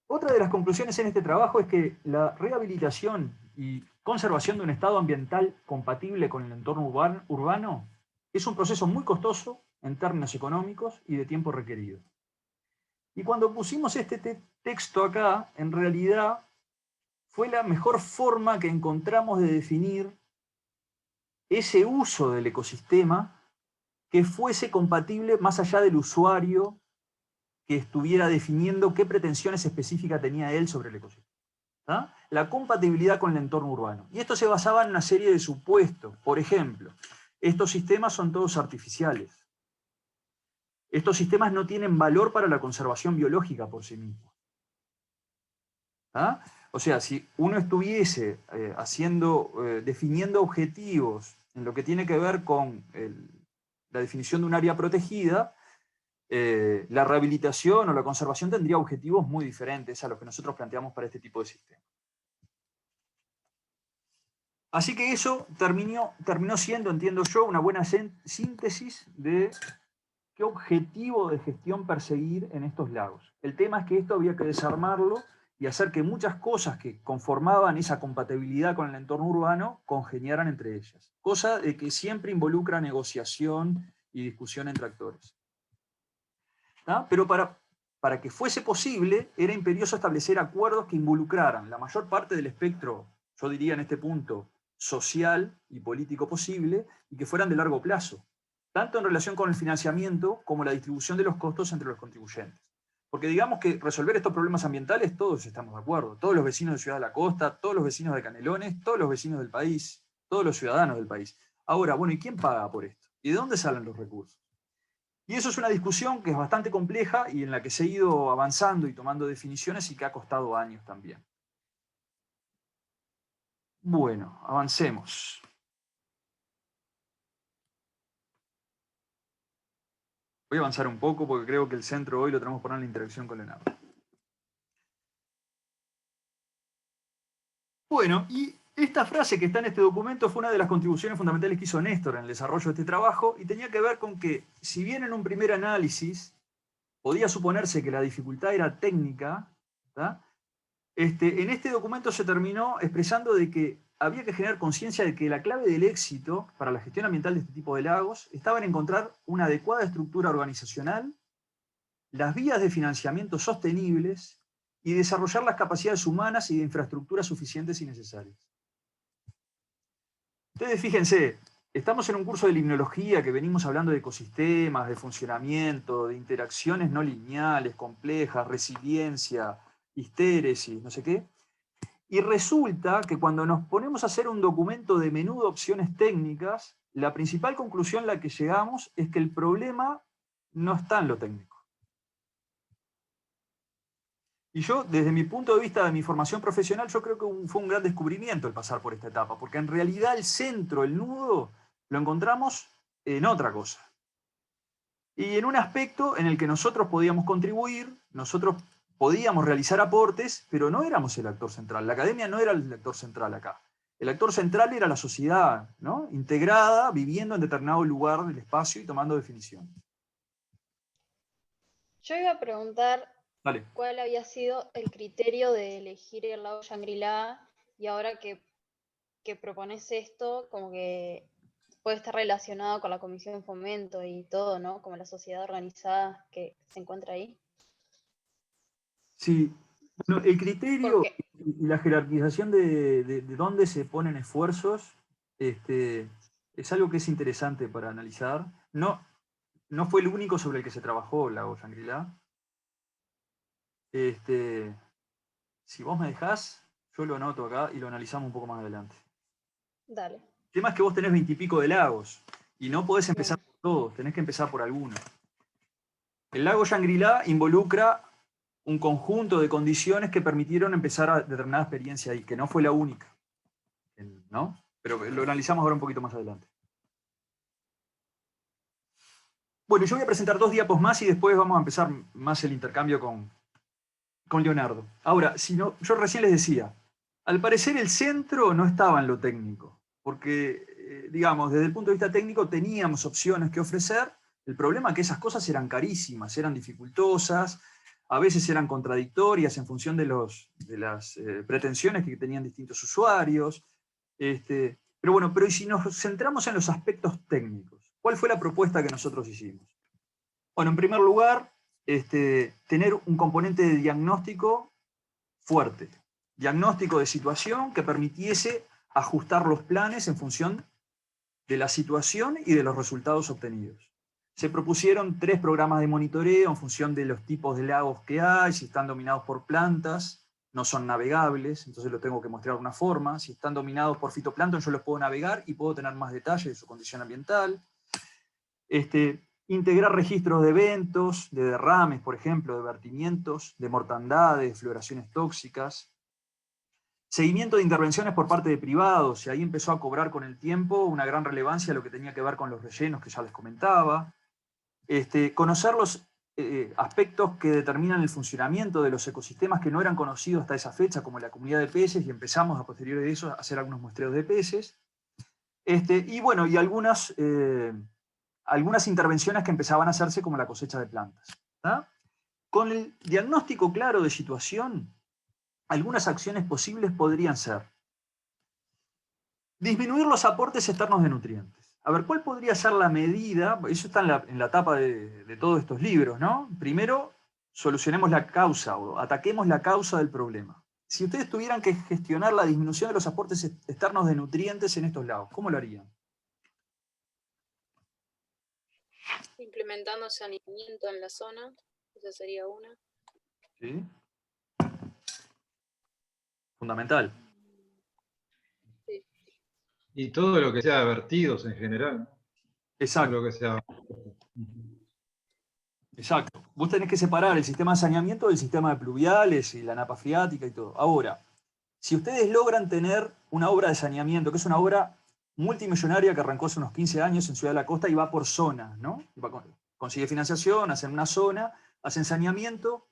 Otra de las conclusiones en este trabajo es que la rehabilitación y conservación de un estado ambiental compatible con el entorno urbano es un proceso muy costoso en términos económicos y de tiempo requerido. Y cuando pusimos este texto acá, en realidad fue la mejor forma que encontramos de definir ese uso del ecosistema que fuese compatible más allá del usuario que estuviera definiendo qué pretensiones específicas tenía él sobre el ecosistema. ¿Ah? La compatibilidad con el entorno urbano. Y esto se basaba en una serie de supuestos. Por ejemplo, estos sistemas son todos artificiales. Estos sistemas no tienen valor para la conservación biológica por sí mismos. ¿Ah? O sea, si uno estuviese definiendo objetivos en lo que tiene que ver con la definición de un área protegida, la rehabilitación o la conservación tendría objetivos muy diferentes a los que nosotros planteamos para este tipo de sistemas. Así que eso terminó siendo, entiendo yo, una buena síntesis de qué objetivo de gestión perseguir en estos lagos. El tema es que esto había que desarmarlo y hacer que muchas cosas que conformaban esa compatibilidad con el entorno urbano congeniaran entre ellas. Cosa de que siempre involucra negociación y discusión entre actores. ¿Ah? Pero para que fuese posible, era imperioso establecer acuerdos que involucraran la mayor parte del espectro, yo diría en este punto, social y político posible, y que fueran de largo plazo, tanto en relación con el financiamiento como la distribución de los costos entre los contribuyentes. Porque digamos que resolver estos problemas ambientales todos estamos de acuerdo, todos los vecinos de Ciudad de la Costa, todos los vecinos de Canelones, todos los vecinos del país, todos los ciudadanos del país. Ahora, bueno, ¿y quién paga por esto? ¿Y de dónde salen los recursos? Y eso es una discusión que es bastante compleja y en la que se ha ido avanzando y tomando definiciones y que ha costado años también. Bueno, avancemos. Voy a avanzar un poco porque creo que el centro hoy lo tenemos que poner en la interacción con el ENAP. Bueno, y esta frase que está en este documento fue una de las contribuciones fundamentales que hizo Néstor en el desarrollo de este trabajo y tenía que ver con que, si bien en un primer análisis podía suponerse que la dificultad era técnica, ¿tá? En este documento se terminó expresando de que había que generar conciencia de que la clave del éxito para la gestión ambiental de este tipo de lagos estaba en encontrar una adecuada estructura organizacional, las vías de financiamiento sostenibles y desarrollar las capacidades humanas y de infraestructuras suficientes y necesarias. Ustedes fíjense, estamos en un curso de limnología que venimos hablando de ecosistemas, de funcionamiento, de interacciones no lineales, complejas, resiliencia, histéresis, no sé qué. Y resulta que cuando nos ponemos a hacer un documento de menú de opciones técnicas, la principal conclusión a la que llegamos es que el problema no está en lo técnico. Y yo, desde mi punto de vista de mi formación profesional, yo creo que fue un gran descubrimiento el pasar por esta etapa, porque en realidad el centro, el nudo, lo encontramos en otra cosa. Y en un aspecto en el que nosotros podíamos contribuir, nosotros podíamos realizar aportes, pero no éramos el actor central. La academia no era el actor central acá. El actor central era la sociedad, ¿no? Integrada, viviendo en determinado lugar del espacio y tomando definición. Yo iba a preguntar Dale. cuál había sido el criterio de elegir el lago Shangri-La, y ahora que propones esto, como que puede estar relacionado con la Comisión de Fomento y todo, ¿no? Como la sociedad organizada que se encuentra ahí. Sí, bueno, el criterio y la jerarquización de dónde se ponen esfuerzos es algo que es interesante para analizar. No fue el único sobre el que se trabajó el lago Shangri-La. Si vos me dejás, yo lo anoto acá y lo analizamos un poco más adelante. Dale. El tema es que vos tenés 20 y pico de lagos y no podés empezar por todos, tenés que empezar por alguno. El lago Shangri-La involucra un conjunto de condiciones que permitieron empezar a determinada experiencia ahí, que no fue la única, ¿no? Pero lo analizamos ahora un poquito más adelante. Bueno, yo voy a presentar 2 diapos más y después vamos a empezar más el intercambio con Leonardo. Ahora, yo recién les decía, al parecer el centro no estaba en lo técnico, porque, digamos, desde el punto de vista técnico teníamos opciones que ofrecer. El problema es que esas cosas eran carísimas, eran dificultosas, a veces eran contradictorias en función de las pretensiones que tenían distintos usuarios. Pero bueno, pero si nos centramos en los aspectos técnicos, ¿cuál fue la propuesta que nosotros hicimos? Bueno, en primer lugar, tener un componente de diagnóstico fuerte. Diagnóstico de situación que permitiese ajustar los planes en función de la situación y de los resultados obtenidos. Se propusieron 3 programas de monitoreo en función de los tipos de lagos que hay, si están dominados por plantas, no son navegables, entonces lo tengo que mostrar de una forma. Si están dominados por fitoplancton, yo los puedo navegar y puedo tener más detalle de su condición ambiental. Integrar registros de eventos, de derrames, por ejemplo, de vertimientos, de mortandades, de floraciones tóxicas. Seguimiento de intervenciones por parte de privados, y ahí empezó a cobrar con el tiempo una gran relevancia lo que tenía que ver con los rellenos que ya les comentaba. Conocer los aspectos que determinan el funcionamiento de los ecosistemas que no eran conocidos hasta esa fecha, como la comunidad de peces, y empezamos a posteriori de eso a hacer algunos muestreos de peces. Y bueno, y algunas intervenciones que empezaban a hacerse como la cosecha de plantas. ¿tá? Con el diagnóstico claro de situación, algunas acciones posibles podrían ser disminuir los aportes externos de nutrientes. A ver, ¿cuál podría ser la medida? Eso está en la tapa de todos estos libros, ¿no? Primero, solucionemos la causa o ataquemos la causa del problema. Si ustedes tuvieran que gestionar la disminución de los aportes externos de nutrientes en estos lagos, ¿cómo lo harían? Implementando saneamiento en la zona, esa sería una. ¿Sí? Fundamental. Sí. Y todo lo que sea vertidos en general. Exacto. Todo lo que sea... Exacto. Vos tenés que separar el sistema de saneamiento del sistema de pluviales y la napa freática y todo. Ahora, si ustedes logran tener una obra de saneamiento, que es una obra multimillonaria que arrancó hace unos 15 años en Ciudad de la Costa y va por zonas, ¿no? Consigue financiación, hacen una zona, hacen saneamiento,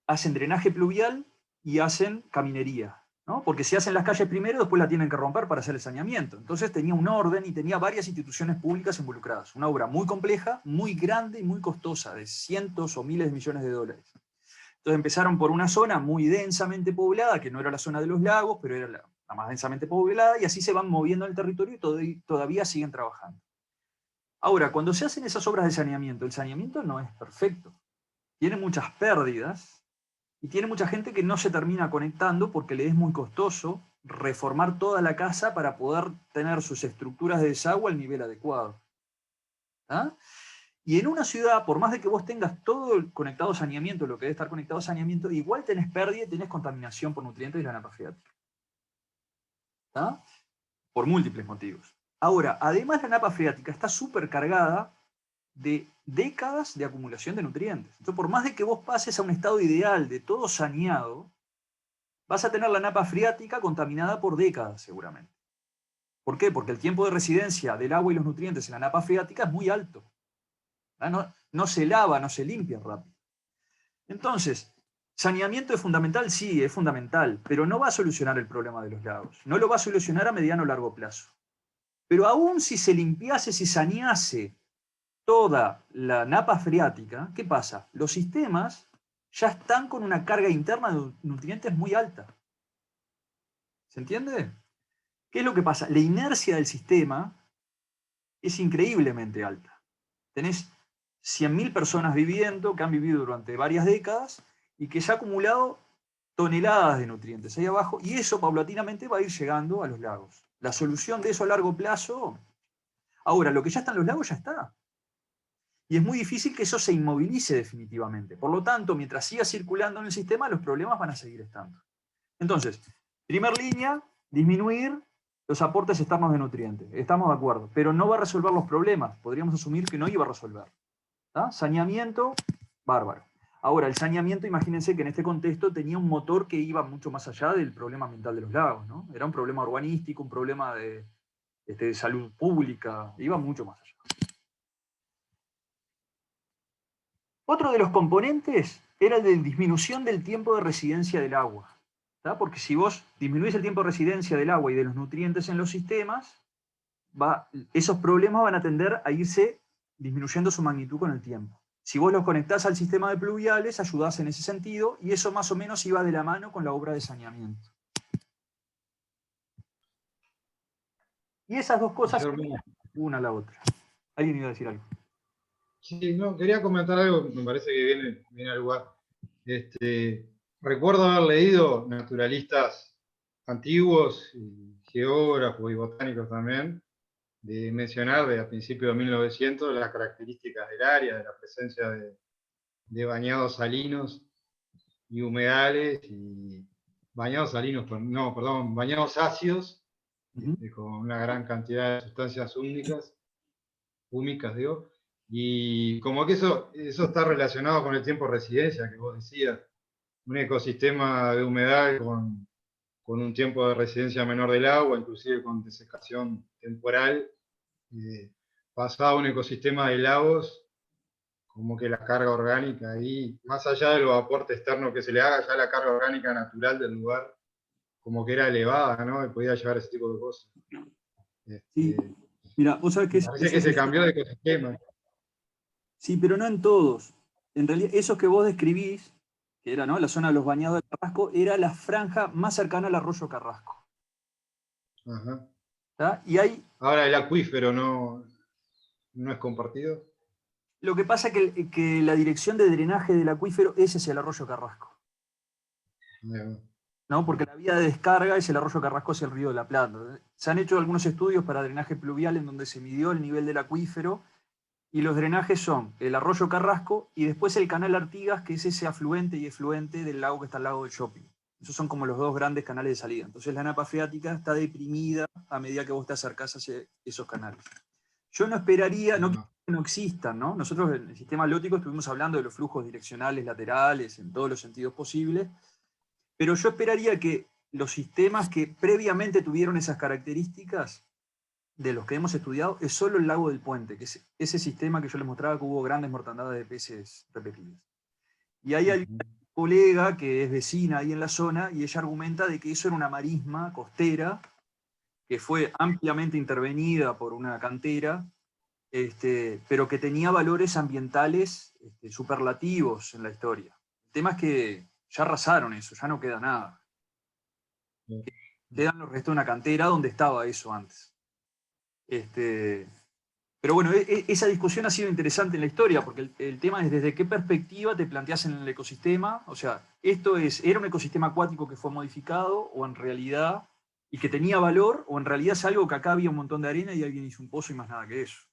hacen drenaje pluvial y hacen caminería, ¿no? Porque si hacen las calles primero, después la tienen que romper para hacer el saneamiento. Entonces tenía un orden y tenía varias instituciones públicas involucradas. Una obra muy compleja, muy grande y muy costosa, de cientos o miles de millones de dólares. Entonces empezaron por una zona muy densamente poblada, que no era la zona de los lagos, pero era la más densamente poblada, y así se van moviendo en el territorio y todavía siguen trabajando. Ahora, cuando se hacen esas obras de saneamiento, el saneamiento no es perfecto. Tiene muchas pérdidas, y tiene mucha gente que no se termina conectando porque le es muy costoso reformar toda la casa para poder tener sus estructuras de desagüe al nivel adecuado. ¿Ah? Y en una ciudad, por más de que vos tengas todo el conectado a saneamiento, lo que debe estar conectado a saneamiento, igual tenés pérdida y tenés contaminación por nutrientes de la napa freática. ¿Ah? Por múltiples motivos. Ahora, además la napa freática está súper cargada de décadas de acumulación de nutrientes. Entonces, por más de que vos pases a un estado ideal de todo saneado, vas a tener la napa freática contaminada por décadas seguramente. ¿Por qué? Porque el tiempo de residencia del agua y los nutrientes en la napa freática es muy alto. No se lava, no se limpia rápido. Entonces, saneamiento es fundamental, sí, es fundamental, pero no va a solucionar el problema de los lagos. No lo va a solucionar a mediano o largo plazo. Pero aún si se limpiase, si sanease toda la napa freática, ¿qué pasa? Los sistemas ya están con una carga interna de nutrientes muy alta. ¿Se entiende? ¿Qué es lo que pasa? La inercia del sistema es increíblemente alta. Tenés 100.000 personas viviendo, que han vivido durante varias décadas, y que se ha acumulado toneladas de nutrientes ahí abajo, y eso paulatinamente va a ir llegando a los lagos. La solución de eso a largo plazo... Ahora, lo que ya está en los lagos ya está. Y es muy difícil que eso se inmovilice definitivamente. Por lo tanto, mientras siga circulando en el sistema, los problemas van a seguir estando. Entonces, primer línea, disminuir los aportes externos de nutrientes. Estamos de acuerdo. Pero no va a resolver los problemas. Podríamos asumir que no iba a resolver. ¿Ah? Saneamiento, bárbaro. Ahora, el saneamiento, imagínense que en este contexto tenía un motor que iba mucho más allá del problema ambiental de los lagos, ¿no? Era un problema urbanístico, un problema de salud pública, iba mucho más allá. Otro de los componentes era el de disminución del tiempo de residencia del agua. ¿tá? Porque si vos disminuís el tiempo de residencia del agua y de los nutrientes en los sistemas, esos problemas van a tender a irse disminuyendo su magnitud con el tiempo. Si vos los conectás al sistema de pluviales, ayudás en ese sentido, y eso más o menos iba de la mano con la obra de saneamiento. Y esas dos cosas, una a la otra. ¿Alguien iba a decir algo? Sí, no, quería comentar algo, me parece que viene al lugar. Recuerdo haber leído naturalistas antiguos, y geógrafos y botánicos también, de mencionar a principios de 1900 las características del área, de la presencia de bañados salinos y humedales, y bañados salinos, no, perdón, bañados ácidos, con una gran cantidad de sustancias húmicas, digo, y como que eso está relacionado con el tiempo de residencia que vos decías, un ecosistema de humedal con un tiempo de residencia menor del agua, inclusive con desecación temporal, pasado a un ecosistema de lagos, como que la carga orgánica ahí, más allá de los aportes externos que se le haga, ya la carga orgánica natural del lugar, como que era elevada, ¿no? Y podía llevar ese tipo de cosas. Sí, mira, vos sabés que parece que se cambió de ecosistema. Sí, pero no en todos. En realidad, esos que vos describís, que era, ¿no?, la zona de los bañados de Carrasco, era la franja más cercana al arroyo Carrasco. Ajá. ¿Tá? Y hay, ahora el acuífero no es compartido. lo que pasa es que la dirección de drenaje del acuífero es hacia el arroyo Carrasco. ¿No? Porque la vía de descarga es el arroyo Carrasco hacia el río de la Plata. Se han hecho algunos estudios para drenaje pluvial en donde se midió el nivel del acuífero, y los drenajes son el arroyo Carrasco y después el canal Artigas, que es ese afluente y efluente del lago que está al lado del shopping. Esos son como los dos grandes canales de salida. Entonces la napa freática está deprimida a medida que vos te acercás hacia esos canales. Yo no esperaría, no que no existan, ¿no? Nosotros en el sistema lótico estuvimos hablando de los flujos direccionales laterales en todos los sentidos posibles, pero yo esperaría que los sistemas que previamente tuvieron esas características, de los que hemos estudiado, es solo el lago del Puente, que es ese sistema que yo les mostraba que hubo grandes mortandades de peces repetidas. Y hay alguna colega que es vecina ahí en la zona, y ella argumenta de que eso era una marisma costera que fue ampliamente intervenida por una cantera, pero que tenía valores ambientales superlativos en la historia. El tema es que ya arrasaron eso, ya no queda nada. Quedan los restos de una cantera donde estaba eso antes. Pero bueno, esa discusión ha sido interesante en la historia, porque el tema es desde qué perspectiva te planteas en el ecosistema. O sea, ¿era un ecosistema acuático que fue modificado, o en realidad, y que tenía valor, o en realidad es algo que acá había un montón de arena y alguien hizo un pozo y más nada que eso?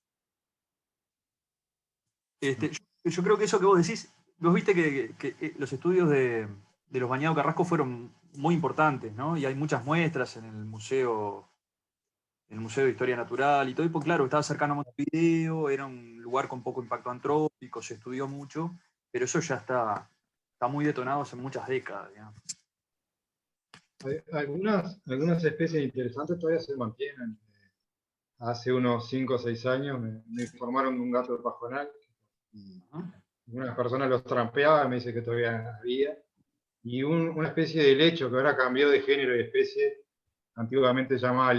Yo creo que eso que vos decís, vos viste que los estudios de los bañados Carrasco fueron muy importantes, ¿no? Y hay muchas muestras en el Museo de Historia Natural y todo, y pues claro, estaba cercano a Montevideo, era un lugar con poco impacto antrópico, se estudió mucho, pero eso ya está muy detonado hace muchas décadas, digamos. Algunas especies interesantes todavía se mantienen. Hace unos 5 o 6 años me informaron de un gato de pajonal, y unas personas los trampeaban, me dice que todavía había, y una especie de lecho que ahora cambió de género y especie, antiguamente se llamaba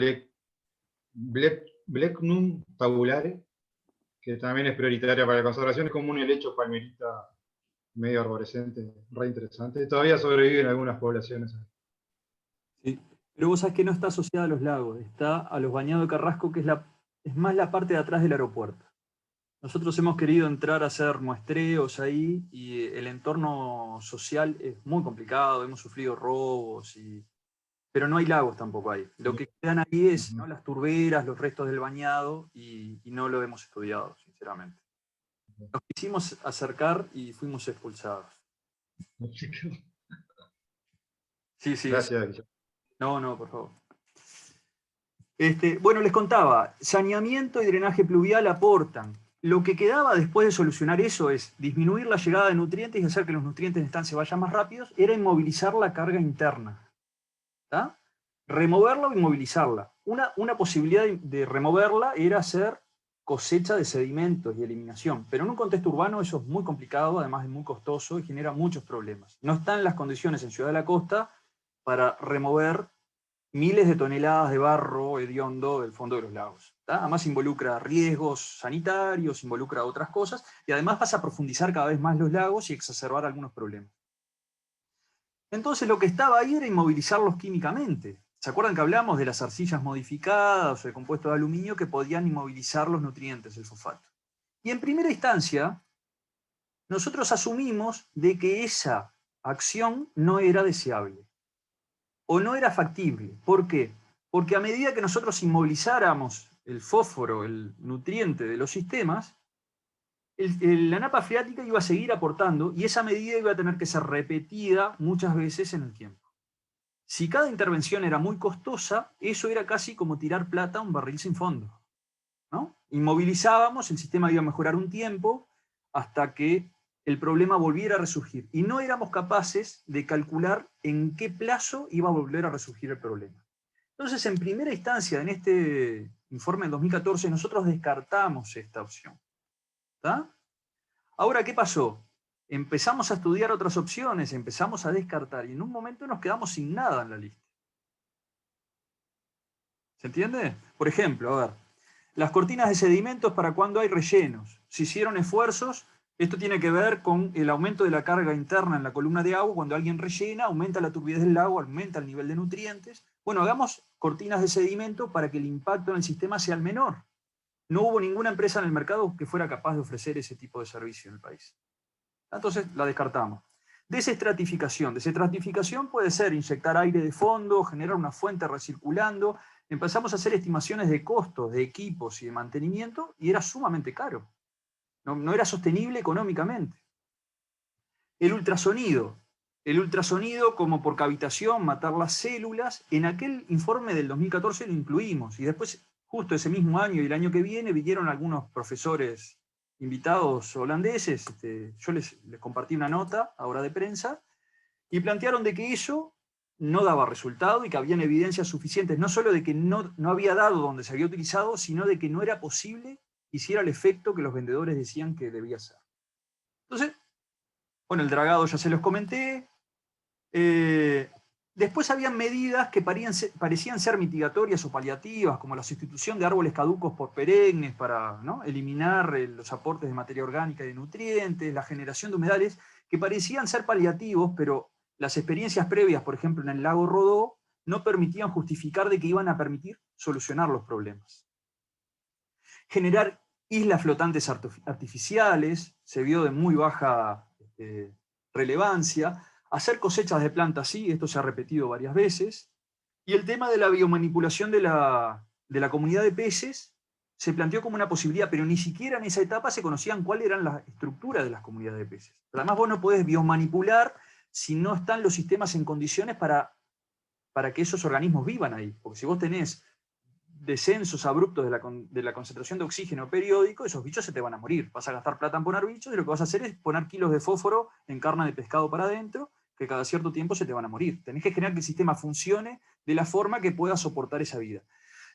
Blechnum tabulare, que también es prioritaria para la conservación, es como un helecho palmerita medio arborescente, re interesante. Todavía sobreviven algunas poblaciones. Sí, pero vos sabés que no está asociada a los lagos, está a los bañados de Carrasco, que es más la parte de atrás del aeropuerto. Nosotros hemos querido entrar a hacer muestreos ahí, y el entorno social es muy complicado, hemos sufrido robos, pero no hay lagos tampoco ahí. Lo que quedan ahí es, ¿no?, las turberas, los restos del bañado, y no lo hemos estudiado, sinceramente. Nos quisimos acercar y fuimos expulsados. Sí. Gracias. No, por favor. Bueno, les contaba, saneamiento y drenaje pluvial aportan. Lo que quedaba después de solucionar eso es disminuir la llegada de nutrientes y hacer que los nutrientes en estancia vayan más rápidos, era inmovilizar la carga interna. ¿Tá? Removerla o inmovilizarla. Una posibilidad de removerla era hacer cosecha de sedimentos y eliminación, pero en un contexto urbano eso es muy complicado, además es muy costoso y genera muchos problemas. No están las condiciones en Ciudad de la Costa para remover miles de toneladas de barro hediondo del fondo de los lagos. ¿Tá? Además involucra riesgos sanitarios, involucra otras cosas, y además vas a profundizar cada vez más los lagos y exacerbar algunos problemas. Entonces lo que estaba ahí era inmovilizarlos químicamente. ¿Se acuerdan que hablamos de las arcillas modificadas o de compuestos de aluminio que podían inmovilizar los nutrientes, el fosfato? Y en primera instancia, nosotros asumimos de que esa acción no era deseable o no era factible. ¿Por qué? Porque a medida que nosotros inmovilizáramos el fósforo, el nutriente de los sistemas, la napa freática iba a seguir aportando y esa medida iba a tener que ser repetida muchas veces en el tiempo. Si cada intervención era muy costosa, eso era casi como tirar plata a un barril sin fondo, ¿no? Inmovilizábamos, el sistema iba a mejorar un tiempo hasta que el problema volviera a resurgir. Y no éramos capaces de calcular en qué plazo iba a volver a resurgir el problema. Entonces, en primera instancia, en este informe del 2014, nosotros descartamos esta opción. ¿Está? Ahora, ¿qué pasó? Empezamos a estudiar otras opciones, empezamos a descartar, y en un momento nos quedamos sin nada en la lista. ¿Se entiende? Por ejemplo, a ver, las cortinas de sedimentos para cuando hay rellenos. Se hicieron esfuerzos, esto tiene que ver con el aumento de la carga interna en la columna de agua. Cuando alguien rellena, aumenta la turbidez del agua, aumenta el nivel de nutrientes. Bueno, hagamos cortinas de sedimento para que el impacto en el sistema sea el menor. No hubo ninguna empresa en el mercado que fuera capaz de ofrecer ese tipo de servicio en el país. Entonces la descartamos. Desestratificación. Desestratificación puede ser inyectar aire de fondo, generar una fuente recirculando. Empezamos a hacer estimaciones de costos, de equipos y de mantenimiento, y era sumamente caro. No era sostenible económicamente. El ultrasonido. El ultrasonido como por cavitación, matar las células. En aquel informe del 2014 lo incluimos, y después, justo ese mismo año y el año que viene, vinieron algunos profesores invitados holandeses. Yo les compartí una nota ahora de prensa, y plantearon de que eso no daba resultado y que habían evidencias suficientes, no solo de que no había dado donde se había utilizado, sino de que no era posible que hiciera el efecto que los vendedores decían que debía ser. Entonces, bueno, el dragado ya se los comenté. Después habían medidas que parecían ser mitigatorias o paliativas, como la sustitución de árboles caducos por perennes para, ¿no?, eliminar los aportes de materia orgánica y de nutrientes, la generación de humedales, que parecían ser paliativos, pero las experiencias previas, por ejemplo, en el lago Rodó, no permitían justificar de que iban a permitir solucionar los problemas. Generar islas flotantes artificiales, se vio de muy baja relevancia. Hacer cosechas de plantas, sí, esto se ha repetido varias veces. Y el tema de la biomanipulación de la comunidad de peces se planteó como una posibilidad, pero ni siquiera en esa etapa se conocían cuáles eran las estructuras de las comunidades de peces. Pero además vos no podés biomanipular si no están los sistemas en condiciones para que esos organismos vivan ahí. Porque si vos tenés descensos abruptos de la concentración de oxígeno periódico, esos bichos se te van a morir. Vas a gastar plata en poner bichos y lo que vas a hacer es poner kilos de fósforo en carne de pescado para adentro, que cada cierto tiempo se te van a morir. Tenés que generar que el sistema funcione de la forma que pueda soportar esa vida.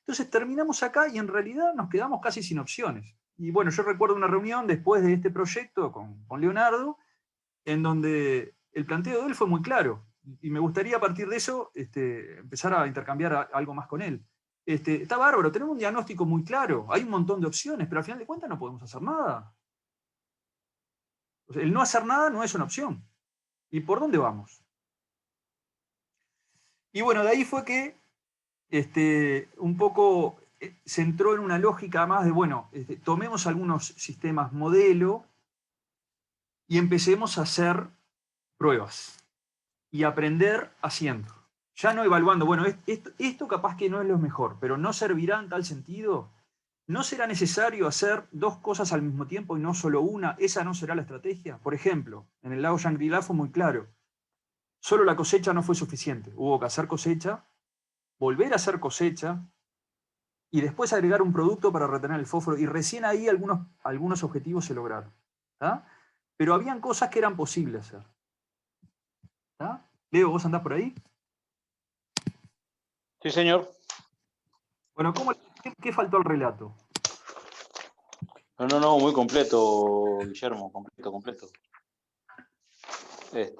Entonces terminamos acá y en realidad nos quedamos casi sin opciones. Y bueno, yo recuerdo una reunión después de este proyecto con Leonardo, en donde el planteo de él fue muy claro. Y me gustaría a partir de eso empezar a intercambiar algo más con él. Está bárbaro, tenemos un diagnóstico muy claro, hay un montón de opciones, pero al final de cuentas no podemos hacer nada. O sea, el no hacer nada no es una opción. ¿Y por dónde vamos? Y bueno, de ahí fue que un poco se entró en una lógica más de, bueno, tomemos algunos sistemas modelo y empecemos a hacer pruebas y aprender haciendo. Ya no evaluando, bueno, esto capaz que no es lo mejor, pero no servirá en tal sentido. ¿No será necesario hacer dos cosas al mismo tiempo y no solo una? ¿Esa no será la estrategia? Por ejemplo, en el lago Shangri-La fue muy claro. Solo la cosecha no fue suficiente. Hubo que hacer cosecha, volver a hacer cosecha, y después agregar un producto para retener el fósforo. Y recién ahí algunos objetivos se lograron. ¿Tá? Pero habían cosas que eran posibles hacer. ¿Tá? Leo, ¿vos andás por ahí? Sí, señor. Bueno, ¿qué faltó al relato? No, muy completo, Guillermo, completo.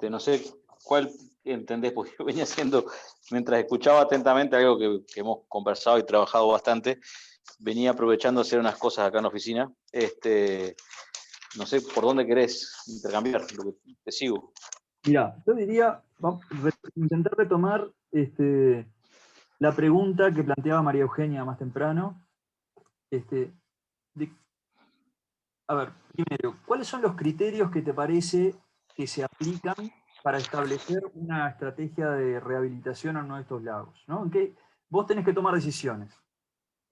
No sé cuál entendés, porque yo venía haciendo, mientras escuchaba atentamente algo que hemos conversado y trabajado bastante, venía aprovechando a hacer unas cosas acá en la oficina. No sé por dónde querés intercambiar, te sigo. Mirá, yo diría, intentar retomar la pregunta que planteaba María Eugenia más temprano, A ver, primero, ¿cuáles son los criterios que te parece que se aplican para establecer una estrategia de rehabilitación en uno de estos lagos? ¿No? ¿En qué? Vos tenés que tomar decisiones.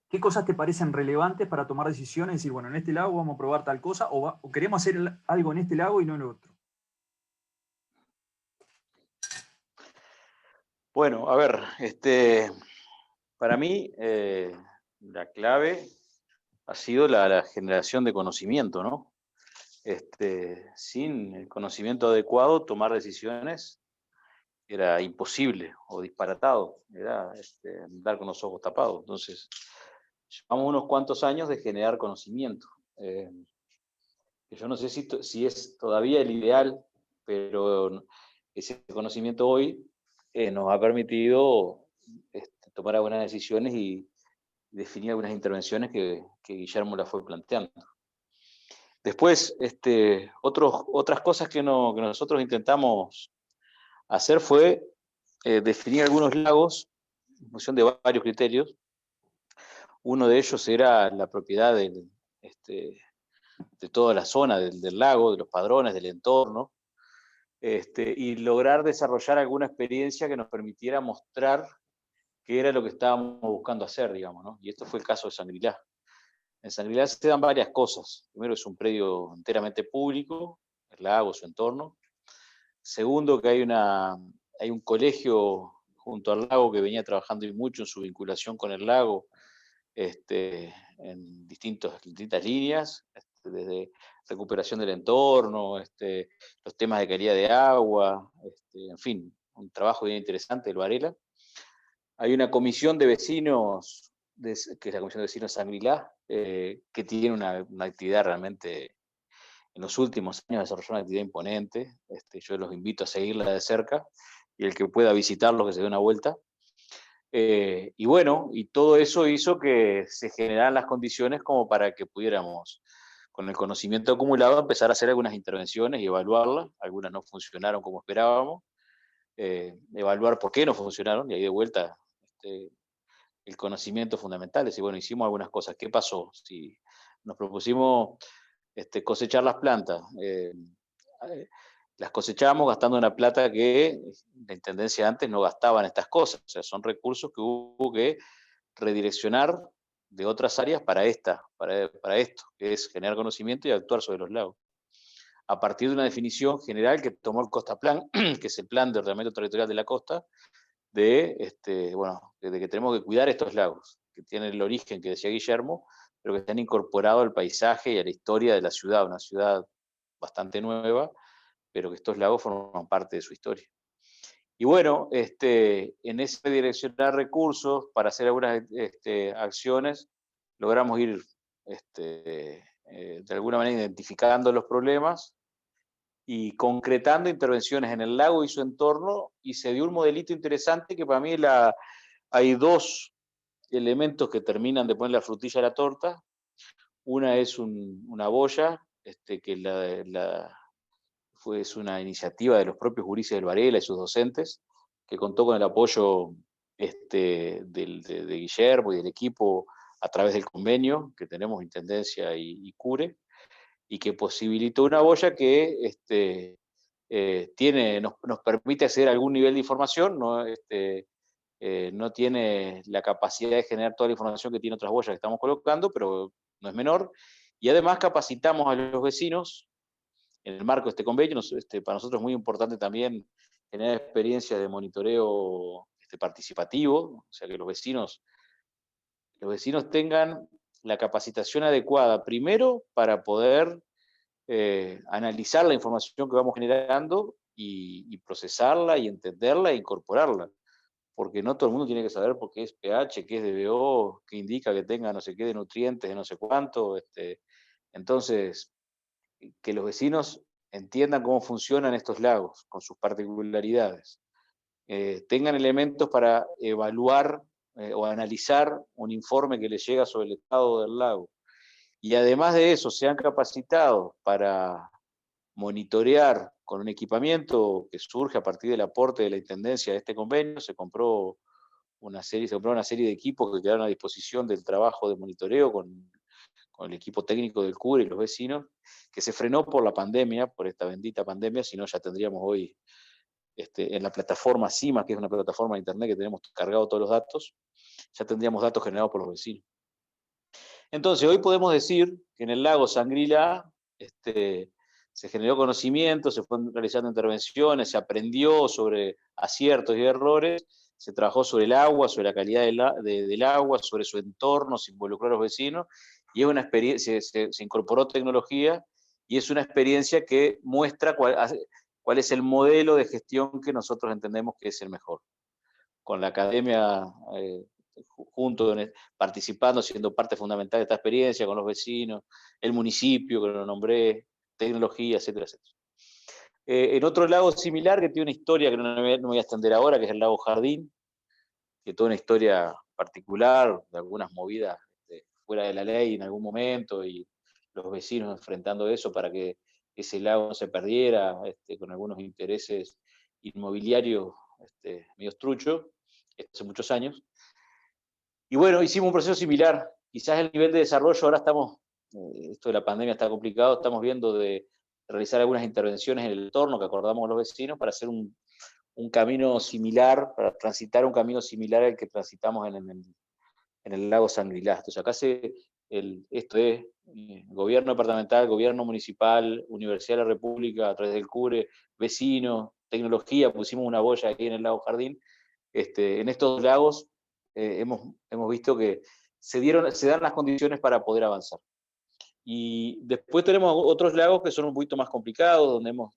¿Qué cosas te parecen relevantes para tomar decisiones y decir, bueno, en este lago vamos a probar tal cosa o queremos hacer algo en este lago y no en el otro? Bueno, a ver, para mí la clave ha sido la generación de conocimiento, ¿no? Sin el conocimiento adecuado, tomar decisiones era imposible o disparatado, era andar con los ojos tapados. Entonces, llevamos unos cuantos años de generar conocimiento. Que yo no sé si es todavía el ideal, pero ese conocimiento hoy nos ha permitido tomar algunas decisiones y definir algunas intervenciones que Guillermo la fue planteando. Después, otras cosas que nosotros intentamos hacer fue definir algunos lagos en función de varios criterios. Uno de ellos era la propiedad de toda la zona del lago, de los padrones, del entorno, y lograr desarrollar alguna experiencia que nos permitiera mostrar qué era lo que estábamos buscando hacer, digamos, ¿no? Y esto fue el caso de Sangrilá. En Sangrilá se dan varias cosas. Primero, es un predio enteramente público, el lago, su entorno. Segundo, que hay un colegio junto al lago que venía trabajando mucho en su vinculación con el lago, en distintas líneas, desde recuperación del entorno, los temas de calidad de agua, en fin, un trabajo bien interesante del Varela. Hay una comisión de vecinos, que es la Comisión de Vecinos Sangrilá, que tiene una actividad realmente, en los últimos años desarrolló una actividad imponente. Yo los invito a seguirla de cerca, y el que pueda visitarlo que se dé una vuelta. Y bueno, y todo eso hizo que se generaran las condiciones como para que pudiéramos, con el conocimiento acumulado, empezar a hacer algunas intervenciones y evaluarlas. Algunas no funcionaron como esperábamos, evaluar por qué no funcionaron, y ahí de vuelta el conocimiento fundamental. Y bueno, hicimos algunas cosas. ¿Qué pasó? Si nos propusimos cosechar las plantas, las cosechábamos gastando una plata que la Intendencia antes no gastaba en estas cosas. O sea, son recursos que hubo que redireccionar de otras áreas para esto, que es generar conocimiento y actuar sobre los lagos. A partir de una definición general que tomó el Costaplan, que es el Plan de Ordenamiento Territorial de la Costa, de que tenemos que cuidar estos lagos, que tienen el origen que decía Guillermo, pero que se han incorporado al paisaje y a la historia de la ciudad, una ciudad bastante nueva, pero que estos lagos forman parte de su historia. Y bueno, en ese direccionar recursos para hacer algunas acciones, logramos ir de alguna manera identificando los problemas y concretando intervenciones en el lago y su entorno, y se dio un modelito interesante que para mí hay dos elementos que terminan de poner la frutilla a la torta. Una es una boya, que es una iniciativa de los propios gurises del Varela y sus docentes, que contó con el apoyo de Guillermo y del equipo a través del convenio que tenemos Intendencia y CURE, y que posibilitó una boya que nos permite acceder a algún nivel de información, no tiene la capacidad de generar toda la información que tiene otras boyas que estamos colocando, pero no es menor, y además capacitamos a los vecinos en el marco de este convenio. Para nosotros es muy importante también generar experiencias de monitoreo participativo, o sea, que los vecinos tengan la capacitación adecuada, primero para poder analizar la información que vamos generando y procesarla y entenderla e incorporarla, porque no todo el mundo tiene que saber por qué es pH, qué es DBO, qué indica que tenga no sé qué de nutrientes, de no sé cuánto. Entonces, que los vecinos entiendan cómo funcionan estos lagos con sus particularidades, tengan elementos para evaluar o analizar un informe que les llega sobre el estado del lago, y además de eso sean capacitados para monitorear con un equipamiento que surge a partir del aporte de la Intendencia de este convenio. Se compró una serie de equipos que quedaron a disposición del trabajo de monitoreo con el equipo técnico del CURE y los vecinos, que se frenó por la pandemia, por esta bendita pandemia, si no ya tendríamos hoy en la plataforma CIMA, que es una plataforma de internet que tenemos cargado todos los datos, ya tendríamos datos generados por los vecinos. Entonces, hoy podemos decir que en el lago Sangrila se generó conocimiento, se fueron realizando intervenciones, se aprendió sobre aciertos y errores, se trabajó sobre el agua, sobre la calidad del agua, sobre su entorno, se involucró a los vecinos, y es una experiencia, se incorporó tecnología, y es una experiencia que muestra cuál es el modelo de gestión que nosotros entendemos que es el mejor. Con la academia junto, participando, siendo parte fundamental de esta experiencia, con los vecinos, el municipio, que lo nombré, tecnología, etcétera, etcétera. En otro lago similar, que tiene una historia que no me voy a extender ahora, que es el lago Jardín, que toda una historia particular, de algunas movidas fuera de la ley en algún momento, y los vecinos enfrentando eso para que ese lago no se perdiera, con algunos intereses inmobiliarios medio truchos, hace muchos años. Y bueno, hicimos un proceso similar. Quizás el nivel de desarrollo, ahora estamos, esto de la pandemia está complicado, estamos viendo de realizar algunas intervenciones en el entorno que acordamos con los vecinos para hacer un camino similar, para transitar un camino similar al que transitamos en el lago Sangrila. Entonces acá esto es gobierno departamental, gobierno municipal, Universidad de la República, a través del CURE, vecinos, tecnología, pusimos una boya aquí en el lago Jardín. En estos lagos hemos visto que se dan las condiciones para poder avanzar. Y después tenemos otros lagos que son un poquito más complicados, donde hemos,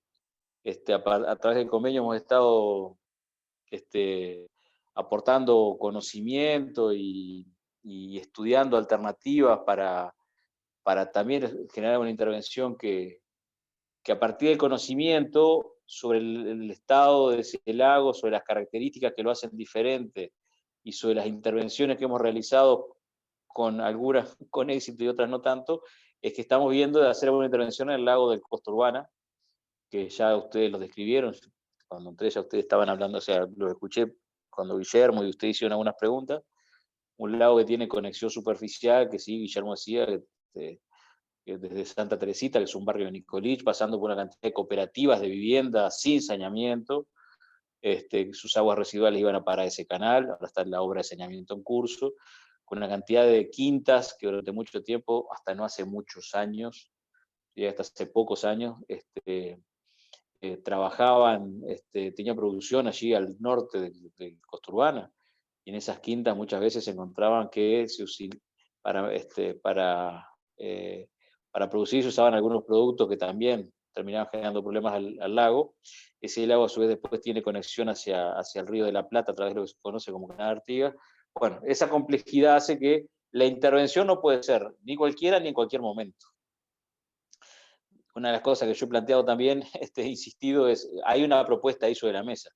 a través del convenio hemos estado aportando conocimiento y estudiando alternativas para también generar una intervención que a partir del conocimiento sobre el estado de ese lago, sobre las características que lo hacen diferente y sobre las intervenciones que hemos realizado, con algunas con éxito y otras no tanto, es que estamos viendo de hacer alguna intervención en el lago del Costa Urbana, que ya ustedes lo describieron, cuando entré ya ustedes estaban hablando, o sea, los escuché cuando Guillermo y ustedes hicieron algunas preguntas. Un lago que tiene conexión superficial, que sí, Guillermo decía, que desde Santa Teresita, que es un barrio de Nicolich, pasando por una cantidad de cooperativas de viviendas sin saneamiento, sus aguas residuales iban a parar ese canal, ahora está la obra de saneamiento en curso, con una cantidad de quintas que durante mucho tiempo, hasta no hace muchos años, y hasta hace pocos años, trabajaban, tenían producción allí al norte de Costa Urbana, y en esas quintas muchas veces se encontraban que para producir se usaban algunos productos que también terminaban generando problemas al lago. Ese lago a su vez después tiene conexión hacia el Río de la Plata a través de lo que se conoce como Canal Artigas. Bueno, esa complejidad hace que la intervención no puede ser ni cualquiera ni en cualquier momento. Una de las cosas que yo he planteado también, he insistido, es, hay una propuesta ahí sobre la mesa.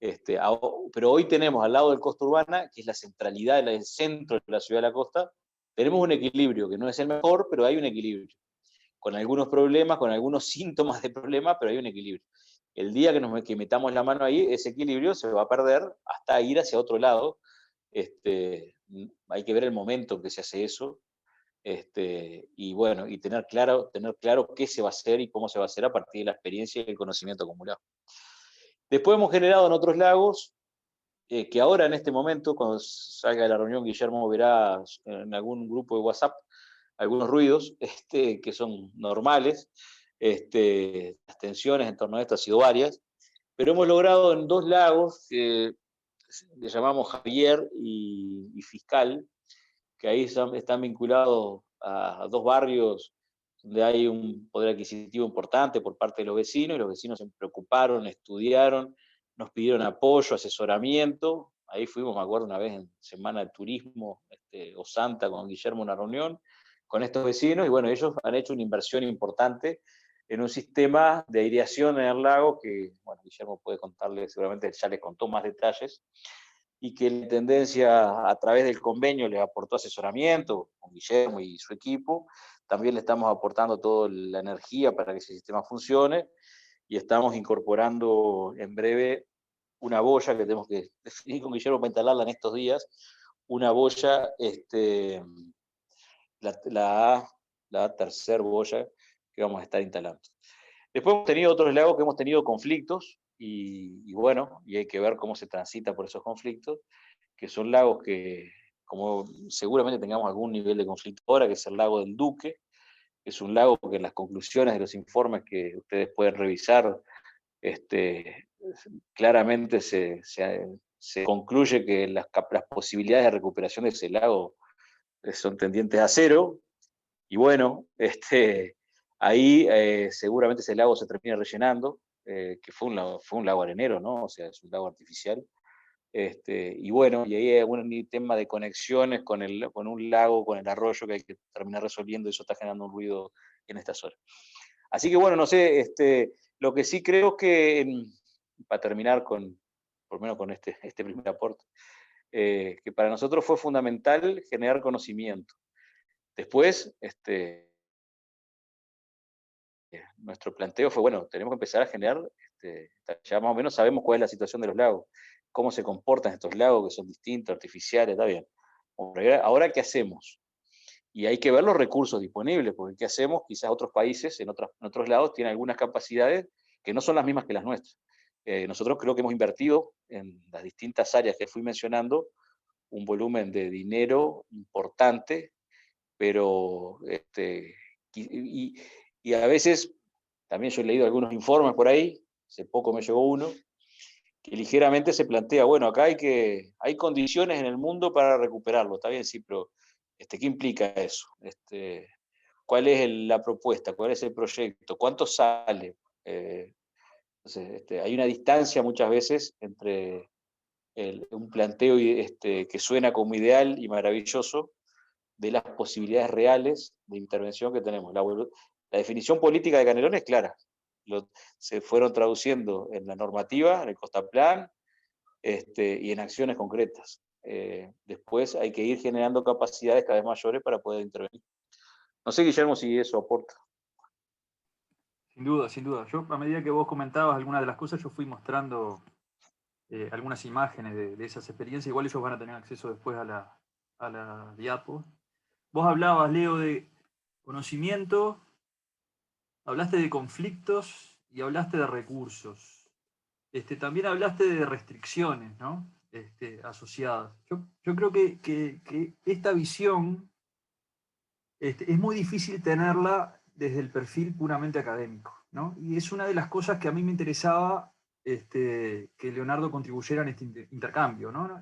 Pero hoy tenemos al lado del Costa Urbana, que es la centralidad, el centro de la ciudad de la costa, tenemos un equilibrio, que no es el mejor, pero hay un equilibrio. Con algunos problemas, con algunos síntomas de problema, pero hay un equilibrio. El día que metamos la mano ahí, ese equilibrio se va a perder hasta ir hacia otro lado. Hay que ver el momento en que se hace eso. Y bueno, y tener claro qué se va a hacer y cómo se va a hacer a partir de la experiencia y el conocimiento acumulado. Después hemos generado en otros lagos, que ahora en este momento, cuando salga de la reunión, Guillermo verá en algún grupo de WhatsApp algunos ruidos que son normales. Las tensiones en torno a esto han sido varias, pero hemos logrado en dos lagos, que le llamamos Javier y Fiscal, que ahí están vinculados a dos barrios donde hay un poder adquisitivo importante por parte de los vecinos, y los vecinos se preocuparon, estudiaron, nos pidieron apoyo, asesoramiento. Ahí fuimos, me acuerdo, una vez en Semana de Turismo, o Santa, con Guillermo, una reunión con estos vecinos, y bueno, ellos han hecho una inversión importante en un sistema de aireación en el lago, que, bueno, Guillermo puede contarles, seguramente ya les contó más detalles, y que la Intendencia a través del convenio les aportó asesoramiento con Guillermo y su equipo. También le estamos aportando toda la energía para que ese sistema funcione, y estamos incorporando en breve una boya que tenemos que definir con Guillermo para instalarla en estos días, una boya la tercera boya que vamos a estar instalando. Después hemos tenido otros lagos que hemos tenido conflictos, y bueno, y hay que ver cómo se transita por esos conflictos, que son lagos que, como seguramente tengamos algún nivel de conflicto ahora, que es el lago del Duque, que es un lago que en las conclusiones de los informes que ustedes pueden revisar, claramente se concluye que las posibilidades de recuperación de ese lago son tendientes a cero, y bueno, ahí seguramente ese lago se termina rellenando, que fue un lago arenero, ¿no? O sea, es un lago artificial. Y bueno, y ahí hay algún tema de conexiones con un lago, con el arroyo, que hay que terminar resolviendo, y eso está generando un ruido en esta zona. Así que bueno, no sé, lo que sí creo que, para terminar por lo menos con este primer aporte, que para nosotros fue fundamental generar conocimiento. Después, nuestro planteo fue, bueno, tenemos que empezar a generar, ya más o menos sabemos cuál es la situación de los lagos, cómo se comportan estos lagos, que son distintos, artificiales, está bien. Ahora, ¿qué hacemos? Y hay que ver los recursos disponibles, porque ¿qué hacemos? Quizás otros países, en otros lados, tienen algunas capacidades que no son las mismas que las nuestras. Nosotros creo que hemos invertido en las distintas áreas que fui mencionando un volumen de dinero importante, pero y a veces, también yo he leído algunos informes por ahí, hace poco me llegó uno, que ligeramente se plantea, bueno, acá hay condiciones en el mundo para recuperarlo, está bien, sí, pero ¿qué implica eso? ¿Cuál es la propuesta? ¿Cuál es el proyecto? ¿Cuánto sale? Entonces, hay una distancia muchas veces entre un planteo que suena como ideal y maravilloso, de las posibilidades reales de intervención que tenemos. La definición política de Canelones es clara. Se fueron traduciendo en la normativa, en el Costaplan, y en acciones concretas. Después hay que ir generando capacidades cada vez mayores para poder intervenir. No sé, Guillermo, si eso aporta. Sin duda, sin duda. Yo, a medida que vos comentabas algunas de las cosas, yo fui mostrando algunas imágenes de esas experiencias. Igual ellos van a tener acceso después a la diapo. Vos hablabas, Leo, de conocimiento, hablaste de conflictos y hablaste de recursos. También hablaste de restricciones, ¿no? Asociadas. Yo creo que esta visión es muy difícil tenerla desde el perfil puramente académico, ¿no? Y es una de las cosas que a mí me interesaba que Leonardo contribuyera en este intercambio, ¿no?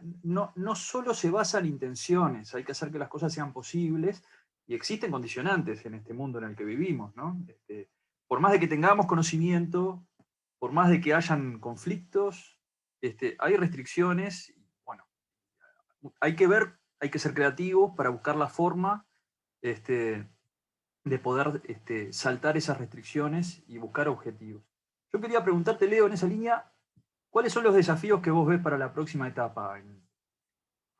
No solo se basa en intenciones, hay que hacer que las cosas sean posibles, y existen condicionantes en este mundo en el que vivimos, ¿no? Por más de que tengamos conocimiento, por más de que hayan conflictos, hay restricciones. Bueno, hay que ser creativos para buscar la forma de poder saltar esas restricciones y buscar objetivos. Yo quería preguntarte, Leo, en esa línea, ¿cuáles son los desafíos que vos ves para la próxima etapa?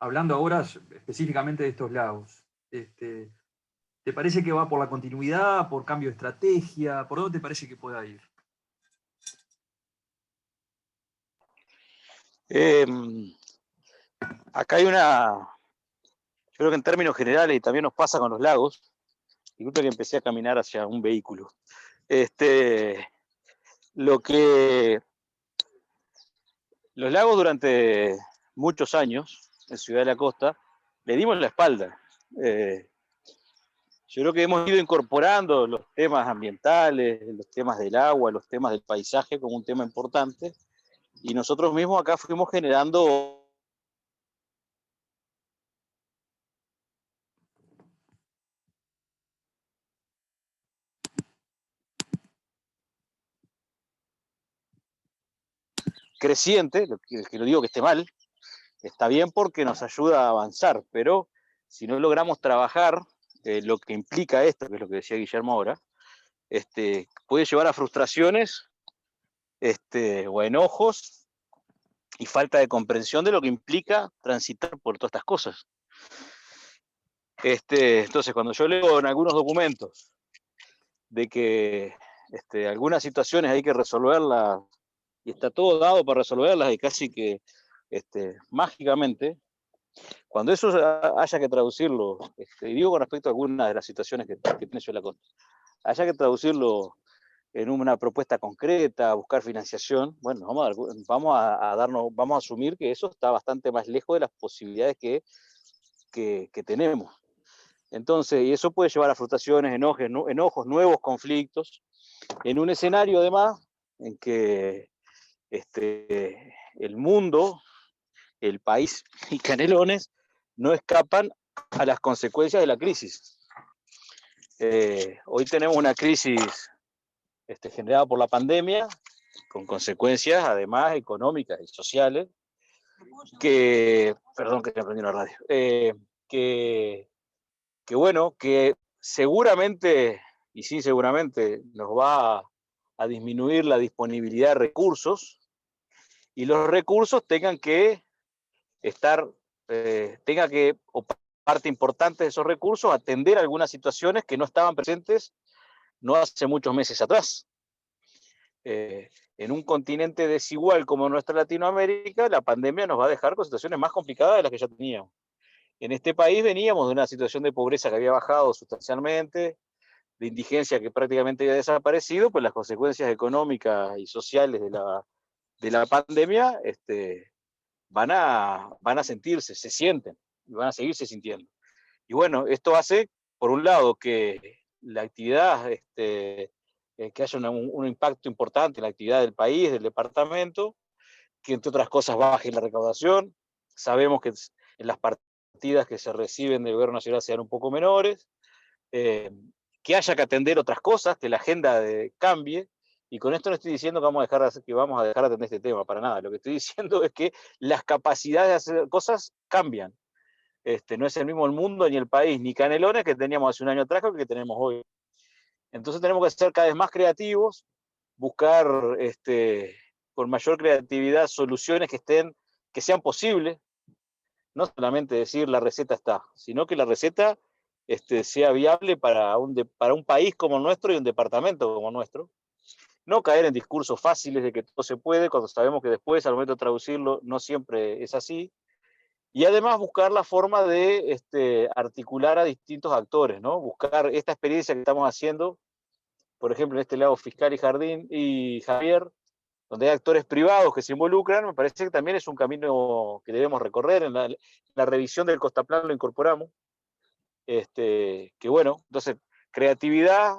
Hablando ahora específicamente de estos lagos. ¿Te parece que va por la continuidad, por cambio de estrategia? ¿Por dónde te parece que pueda ir? Acá hay yo creo que en términos generales, y también nos pasa con los lagos, disculpe que empecé a caminar hacia un vehículo. Los lagos durante muchos años, en Ciudad de la Costa, le dimos la espalda. Yo creo que hemos ido incorporando los temas ambientales, los temas del agua, los temas del paisaje como un tema importante, y nosotros mismos acá fuimos generando creciente, que no digo que esté mal, está bien porque nos ayuda a avanzar, pero si no logramos trabajar lo que implica esto, que es lo que decía Guillermo ahora, puede llevar a frustraciones o a enojos y falta de comprensión de lo que implica transitar por todas estas cosas. Entonces, cuando yo leo en algunos documentos de que algunas situaciones hay que resolverlas y está todo dado para resolverlas y casi que mágicamente, Cuando eso haya que traducirlo, y digo con respecto a algunas de las situaciones que tiene sobre la costa, haya que traducirlo en una propuesta concreta, buscar financiación, bueno, vamos a asumir que eso está bastante más lejos de las posibilidades que tenemos. Entonces, y eso puede llevar a frustraciones, enojos, nuevos conflictos, en un escenario además en que el mundo, el país y Canelones no escapan a las consecuencias de la crisis. Hoy tenemos una crisis generada por la pandemia, con consecuencias además económicas y sociales, perdón que me prendí la radio, que seguramente, y sí seguramente, nos va a disminuir la disponibilidad de recursos, y los recursos tengan que o parte importante de esos recursos, atender algunas situaciones que no estaban presentes no hace muchos meses atrás. En un continente desigual como nuestra Latinoamérica, la pandemia nos va a dejar con situaciones más complicadas de las que ya teníamos. En este país veníamos de una situación de pobreza que había bajado sustancialmente, de indigencia que prácticamente había desaparecido, pues las consecuencias económicas y sociales de la pandemia van a sentirse, se sienten, y van a seguirse sintiendo. Y bueno, esto hace, por un lado, que la actividad, que haya un impacto importante en la actividad del país, del departamento, que entre otras cosas baje la recaudación. Sabemos que en las partidas que se reciben del gobierno nacional sean un poco menores, que haya que atender otras cosas, que la agenda cambie. Y con esto no estoy diciendo que vamos a dejar de atender este tema, para nada. Lo que estoy diciendo es que las capacidades de hacer cosas cambian. No es el mismo el mundo, ni el país, ni Canelones que teníamos hace un año atrás que tenemos hoy. Entonces tenemos que ser cada vez más creativos, buscar con mayor creatividad soluciones que sean posibles, no solamente decir la receta está, sino que la receta sea viable para un país como el nuestro y un departamento como el nuestro. No caer en discursos fáciles de que todo se puede, cuando sabemos que después, al momento de traducirlo, no siempre es así. Y además buscar la forma de articular a distintos actores, ¿no? Buscar esta experiencia que estamos haciendo, por ejemplo, en este lado Fiscal y Jardín y Javier, donde hay actores privados que se involucran, me parece que también es un camino que debemos recorrer. En la revisión del Costaplan lo incorporamos. Que bueno, entonces, creatividad,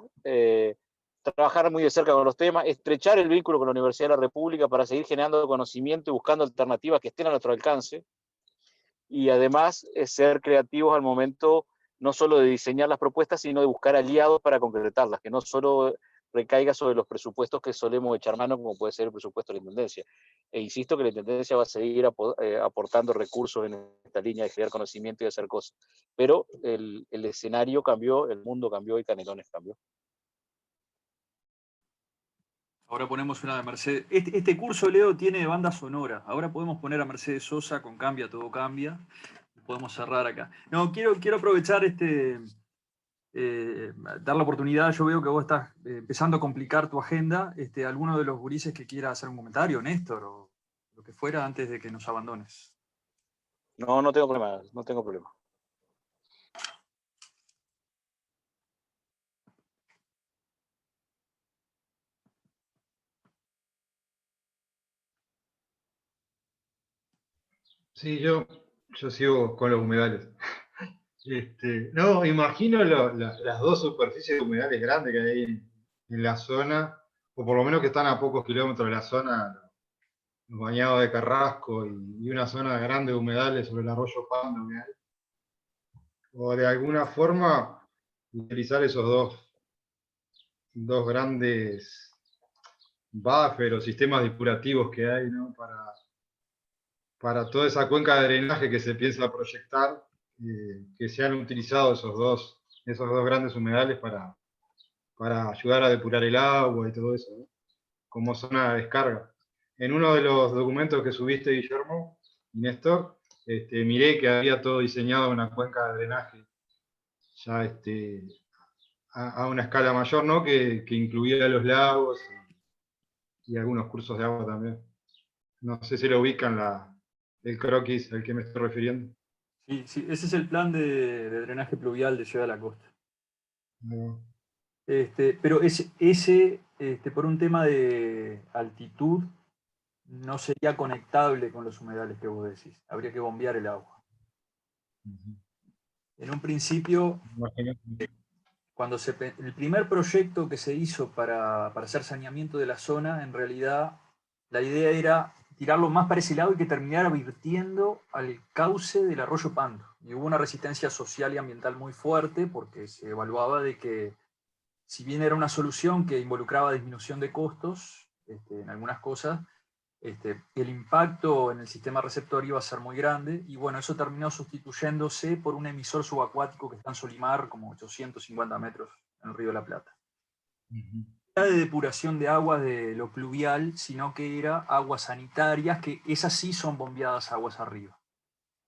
trabajar muy de cerca con los temas, estrechar el vínculo con la Universidad de la República para seguir generando conocimiento y buscando alternativas que estén a nuestro alcance. Y además ser creativos al momento no solo de diseñar las propuestas, sino de buscar aliados para concretarlas, que no solo recaiga sobre los presupuestos que solemos echar mano, como puede ser el presupuesto de la Intendencia. E insisto que la Intendencia va a seguir aportando recursos en esta línea de crear conocimiento y de hacer cosas. Pero el escenario cambió, el mundo cambió y Canelones cambió. Ahora ponemos una de Mercedes. Este curso, Leo, tiene banda sonora. Ahora podemos poner a Mercedes Sosa con Cambia, todo cambia. Podemos cerrar acá. No, quiero aprovechar dar la oportunidad. Yo veo que vos estás empezando a complicar tu agenda. Alguno de los gurises que quiera hacer un comentario, Néstor, o lo que fuera, antes de que nos abandones. No tengo problema, no tengo problema. Sí, yo sigo con los humedales. No, imagino las dos superficies de humedales grandes que hay en la zona, o por lo menos que están a pocos kilómetros de la zona, los bañados de Carrasco y una zona grande de humedales sobre el arroyo Pando, o de alguna forma utilizar esos dos grandes buffers o sistemas depurativos que hay, ¿no? Para toda esa cuenca de drenaje que se piensa proyectar, que se han utilizado esos dos grandes humedales para ayudar a depurar el agua y todo eso, ¿no? Como zona de descarga. En uno de los documentos que subiste, Guillermo y Néstor, miré que había todo diseñado una cuenca de drenaje ya a una escala mayor, ¿no? Que incluía los lagos y algunos cursos de agua también. No sé si lo ubican el croquis al que me estoy refiriendo. Sí, sí, ese es el plan de drenaje pluvial de Ciudad de la Costa. No. Pero por un tema de altitud, no sería conectable con los humedales que vos decís. Habría que bombear el agua. En un principio, el primer proyecto que se hizo para hacer saneamiento de la zona, en realidad la idea era tirarlo más para ese lado y que terminara virtiendo al cauce del arroyo Pando. Y hubo una resistencia social y ambiental muy fuerte porque se evaluaba de que, si bien era una solución que involucraba disminución de costos en algunas cosas, el impacto en el sistema receptor iba a ser muy grande, y bueno, eso terminó sustituyéndose por un emisor subacuático que está en Solimar, como 850 metros en el Río de la Plata. No era de depuración de aguas de lo pluvial, sino que era aguas sanitarias, que esas sí son bombeadas aguas arriba.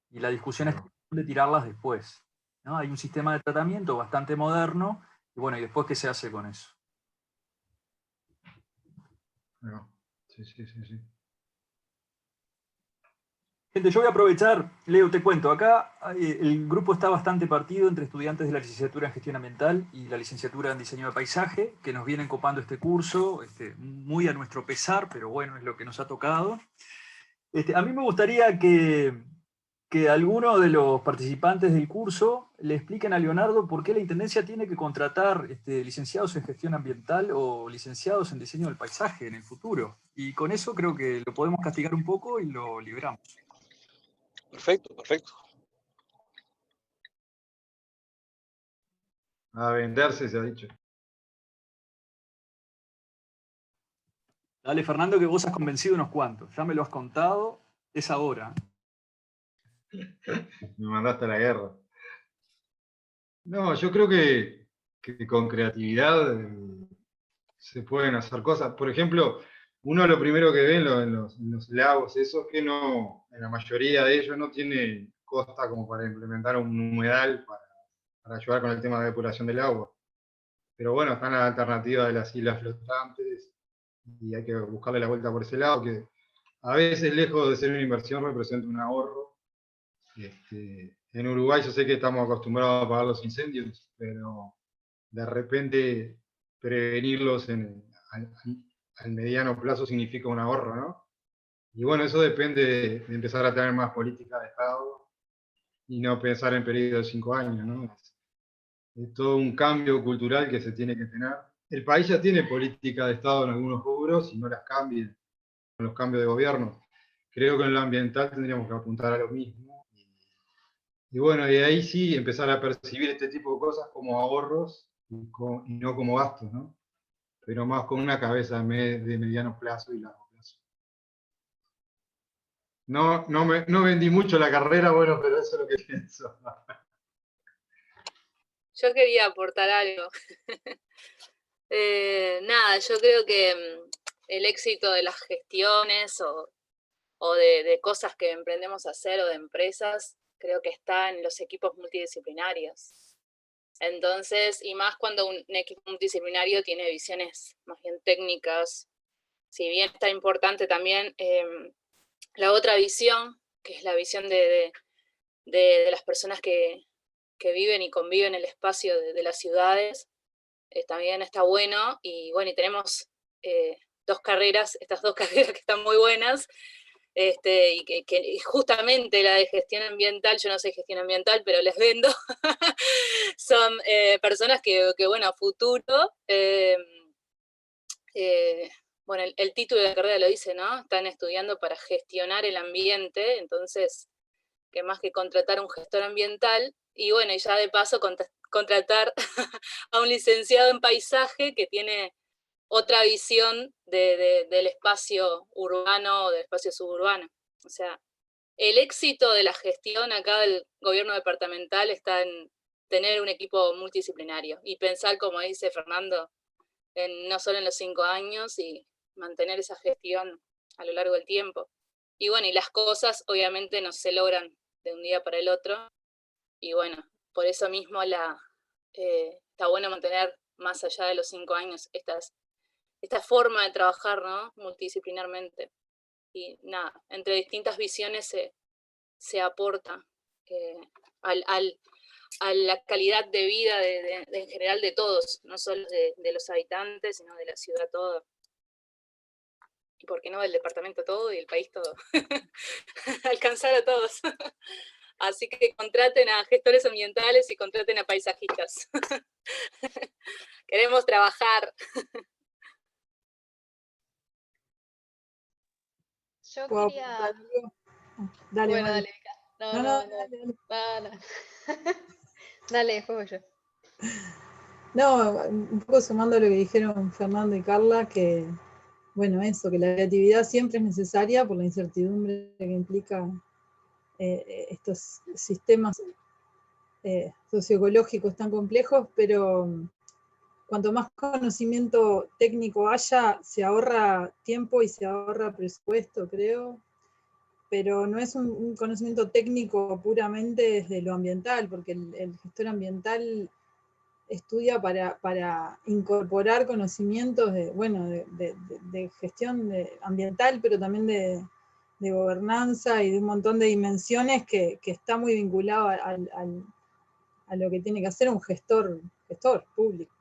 Y la discusión es de tirarlas después, ¿no? Hay un sistema de tratamiento bastante moderno, y bueno, ¿y después qué se hace con eso? Sí, sí, sí, sí. Gente, yo voy a aprovechar, Leo, te cuento, acá el grupo está bastante partido entre estudiantes de la licenciatura en Gestión Ambiental y la licenciatura en Diseño de Paisaje, que nos vienen copando este curso, muy a nuestro pesar, pero bueno, es lo que nos ha tocado. A mí me gustaría que alguno de los participantes del curso le expliquen a Leonardo por qué la Intendencia tiene que contratar licenciados en Gestión Ambiental o licenciados en Diseño del Paisaje en el futuro. Y con eso creo que lo podemos castigar un poco y lo liberamos. Perfecto, perfecto. A venderse se ha dicho. Dale, Fernando, que vos has convencido unos cuantos. Ya me lo has contado, es ahora. Me mandaste a la guerra. No, yo creo que con creatividad se pueden hacer cosas. Por ejemplo, uno lo primero que ve en los lagos, eso que no, en la mayoría de ellos no tiene costa como para implementar un humedal para ayudar con el tema de depuración del agua. Pero bueno, están las alternativas de las islas flotantes y hay que buscarle la vuelta por ese lado, que a veces, lejos de ser una inversión, representa un ahorro. En Uruguay yo sé que estamos acostumbrados a apagar los incendios, pero de repente prevenirlos al mediano plazo significa un ahorro, ¿no? Y bueno, eso depende de empezar a tener más política de Estado y no pensar en periodos de 5 años, ¿no? Es todo un cambio cultural que se tiene que tener. El país ya tiene política de Estado en algunos rubros y no las cambien con los cambios de gobierno. Creo que en lo ambiental tendríamos que apuntar a lo mismo. Y bueno, de ahí sí empezar a percibir este tipo de cosas como ahorros y no como gastos, ¿no? Pero más con una cabeza de mediano plazo y largo plazo. No vendí mucho la carrera, bueno, pero eso es lo que pienso. Yo quería aportar algo. Nada, yo creo que el éxito de las gestiones o de cosas que emprendemos a hacer o de empresas, creo que está en los equipos multidisciplinarios. Entonces, y más cuando un equipo multidisciplinario tiene visiones más bien técnicas, si bien está importante también la otra visión, que es la visión de las personas que viven y conviven en el espacio de las ciudades, también está bueno, y bueno, y tenemos estas dos carreras que están muy buenas, y que justamente la de gestión ambiental, yo no soy gestión ambiental, pero les vendo, son personas que, bueno, a futuro, bueno, el título de la carrera lo dice, ¿no? Están estudiando para gestionar el ambiente, entonces, que más que contratar un gestor ambiental, y bueno, y ya de paso contratar a un licenciado en paisaje que tiene otra visión del espacio urbano o del espacio suburbano. O sea, el éxito de la gestión acá del gobierno departamental está en tener un equipo multidisciplinario y pensar, como dice Fernando, no solo en los 5 años y mantener esa gestión a lo largo del tiempo. Y bueno, y las cosas obviamente no se logran de un día para el otro, y bueno, por eso mismo está bueno mantener más allá de los 5 años esta forma de trabajar, ¿no? Multidisciplinarmente. Y nada, entre distintas visiones se aporta a la calidad de vida en general de todos, no solo de los habitantes, sino de la ciudad toda. Y por qué no del departamento todo y el país todo. Alcanzar a todos. Así que contraten a gestores ambientales y contraten a paisajistas. Queremos trabajar. Yo ¿Puedo quería... aportar algo? Dale, Bueno, Mari. dale, Mica. No, dale. Dale, después voy yo. No, un poco sumando lo que dijeron Fernando y Carla, que, bueno, eso, que la creatividad siempre es necesaria por la incertidumbre que implica estos sistemas socioecológicos tan complejos, pero cuanto más conocimiento técnico haya, se ahorra tiempo y se ahorra presupuesto, creo, pero no es un conocimiento técnico puramente desde lo ambiental, porque el gestor ambiental estudia para incorporar conocimientos de gestión ambiental, pero también de gobernanza y de un montón de dimensiones que está muy vinculado a lo que tiene que hacer un gestor público.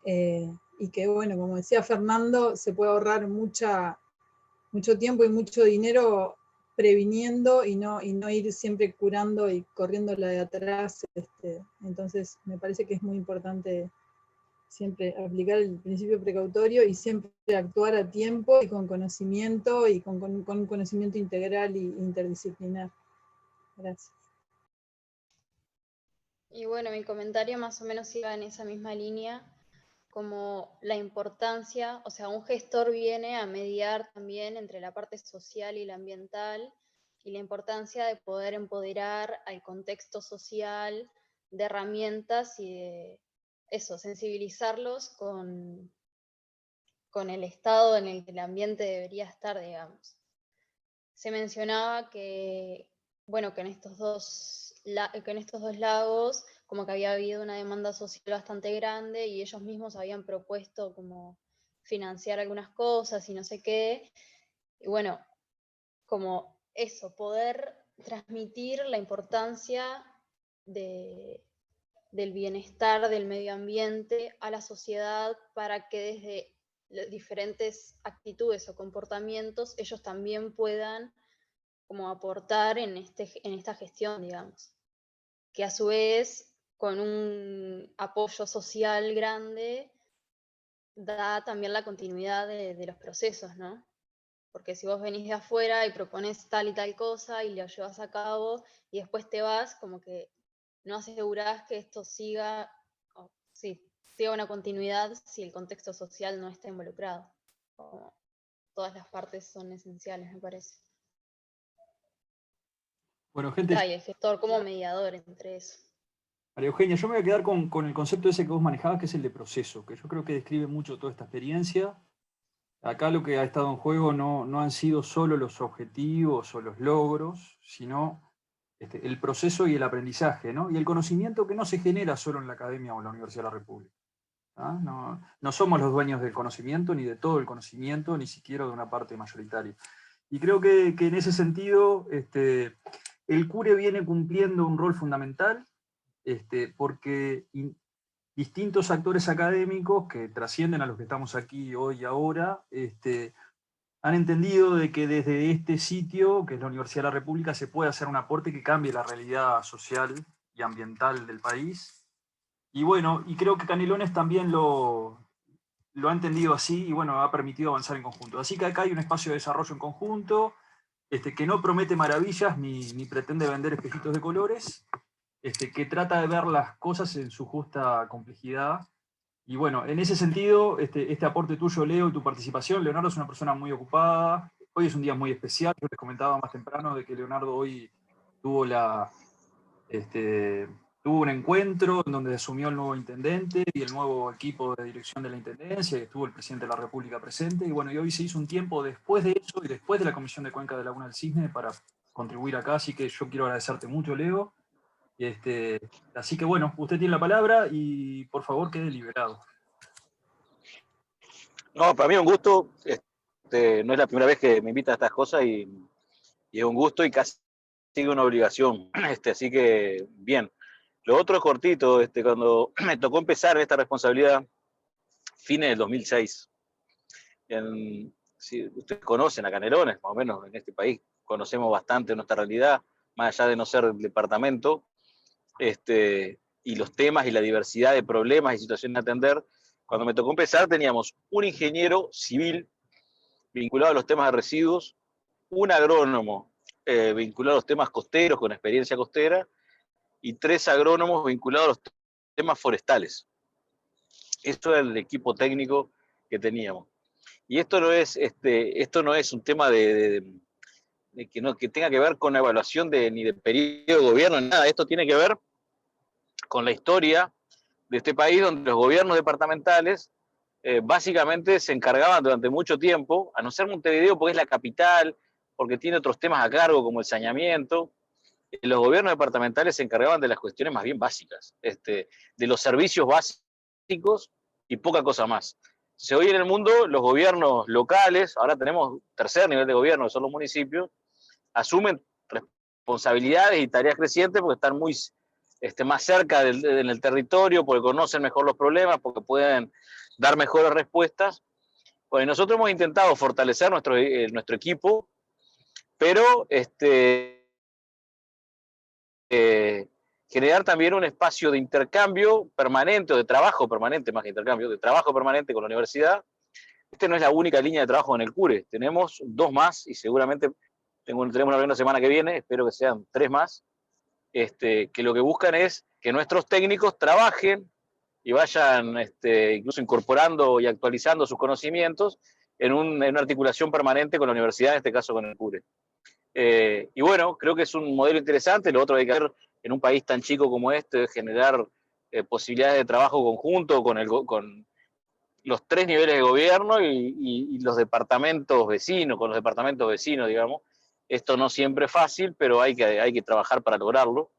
Y que, bueno, como decía Fernando, se puede ahorrar mucho tiempo y mucho dinero previniendo y no ir siempre curando y corriendo la de atrás. Entonces, me parece que es muy importante siempre aplicar el principio precautorio y siempre actuar a tiempo y con conocimiento y con un conocimiento integral e interdisciplinar. Gracias. Y bueno, mi comentario más o menos iba en esa misma línea, como la importancia, o sea, un gestor viene a mediar también entre la parte social y la ambiental, y la importancia de poder empoderar al contexto social de herramientas y de eso, sensibilizarlos con el estado en el que el ambiente debería estar, digamos. Se mencionaba que, bueno, que en estos dos lagos como que había habido una demanda social bastante grande y ellos mismos habían propuesto como financiar algunas cosas y no sé qué. Y bueno, como eso, poder transmitir la importancia del bienestar del medio ambiente a la sociedad para que desde las diferentes actitudes o comportamientos ellos también puedan como aportar en esta gestión, digamos. Que a su vez, con un apoyo social grande, da también la continuidad de los procesos, ¿no? Porque si vos venís de afuera y propones tal y tal cosa y lo llevas a cabo y después te vas, como que no asegurás que esto siga una continuidad si el contexto social no está involucrado. Como todas las partes son esenciales, me parece. Bueno, gente, Y el gestor como mediador entre eso. María Eugenia, yo me voy a quedar con el concepto ese que vos manejabas, que es el de proceso, que yo creo que describe mucho toda esta experiencia. Acá lo que ha estado en juego no han sido solo los objetivos o los logros, sino el proceso y el aprendizaje, ¿no? Y el conocimiento que no se genera solo en la academia o en la Universidad de la República. No somos los dueños del conocimiento, ni de todo el conocimiento, ni siquiera de una parte mayoritaria. Y creo que en ese sentido el CURE viene cumpliendo un rol fundamental, porque distintos actores académicos que trascienden a los que estamos aquí hoy y ahora, han entendido de que desde este sitio, que es la Universidad de la República, se puede hacer un aporte que cambie la realidad social y ambiental del país. Y bueno, y creo que Canelones también lo ha entendido así y bueno, ha permitido avanzar en conjunto. Así que acá hay un espacio de desarrollo en conjunto, que no promete maravillas ni pretende vender espejitos de colores, que trata de ver las cosas en su justa complejidad. Y bueno, en ese sentido, este aporte tuyo, Leo, y tu participación, Leonardo es una persona muy ocupada, hoy es un día muy especial, yo les comentaba más temprano de que Leonardo hoy tuvo tuvo un encuentro en donde asumió el nuevo intendente y el nuevo equipo de dirección de la intendencia, y estuvo el presidente de la República presente, y bueno, y hoy se hizo un tiempo después de eso y después de la Comisión de Cuenca de Laguna del Cisne para contribuir acá, así que yo quiero agradecerte mucho, Leo. Así que bueno, usted tiene la palabra y por favor quede liberado. No, para mí es un gusto, no es la primera vez que me invitan a estas cosas y es un gusto y casi sigue una obligación, así que bien. Lo otro es cortito, cuando me tocó empezar esta responsabilidad, fines del 2006. Si ustedes conocen a Canelones, más o menos en este país, conocemos bastante nuestra realidad, más allá de no ser del departamento, y los temas y la diversidad de problemas y situaciones a atender. Cuando me tocó empezar teníamos un ingeniero civil vinculado a los temas de residuos, un agrónomo vinculado a los temas costeros con experiencia costera y 3 agrónomos vinculados a los temas forestales. Esto era el equipo técnico que teníamos. Y esto no es un tema que tenga que ver con la evaluación ni de periodo de gobierno, ni nada. Esto tiene que ver con la historia de este país, donde los gobiernos departamentales básicamente se encargaban durante mucho tiempo, a no ser Montevideo porque es la capital, porque tiene otros temas a cargo como el saneamiento, los gobiernos departamentales se encargaban de las cuestiones más bien básicas, de los servicios básicos y poca cosa más. Hoy en el mundo los gobiernos locales, ahora tenemos tercer nivel de gobierno, que son los municipios, asumen responsabilidades y tareas crecientes porque están muy más cerca en el territorio, porque conocen mejor los problemas, porque pueden dar mejores respuestas. Bueno, y nosotros hemos intentado fortalecer nuestro equipo, pero generar también un espacio de intercambio permanente, o de trabajo permanente, más que intercambio, de trabajo permanente con la universidad. No es la única línea de trabajo en el CURE, tenemos 2 más y seguramente tenemos una reunión la semana que viene, espero que sean 3 más, que lo que buscan es que nuestros técnicos trabajen y vayan incluso incorporando y actualizando sus conocimientos en una articulación permanente con la universidad, en este caso con el CURE. Y bueno, creo que es un modelo interesante. Lo otro que hay que hacer en un país tan chico como este es generar posibilidades de trabajo conjunto con los 3 niveles de gobierno y los departamentos vecinos, con los departamentos vecinos, digamos. Esto no siempre es fácil, pero hay que trabajar para lograrlo.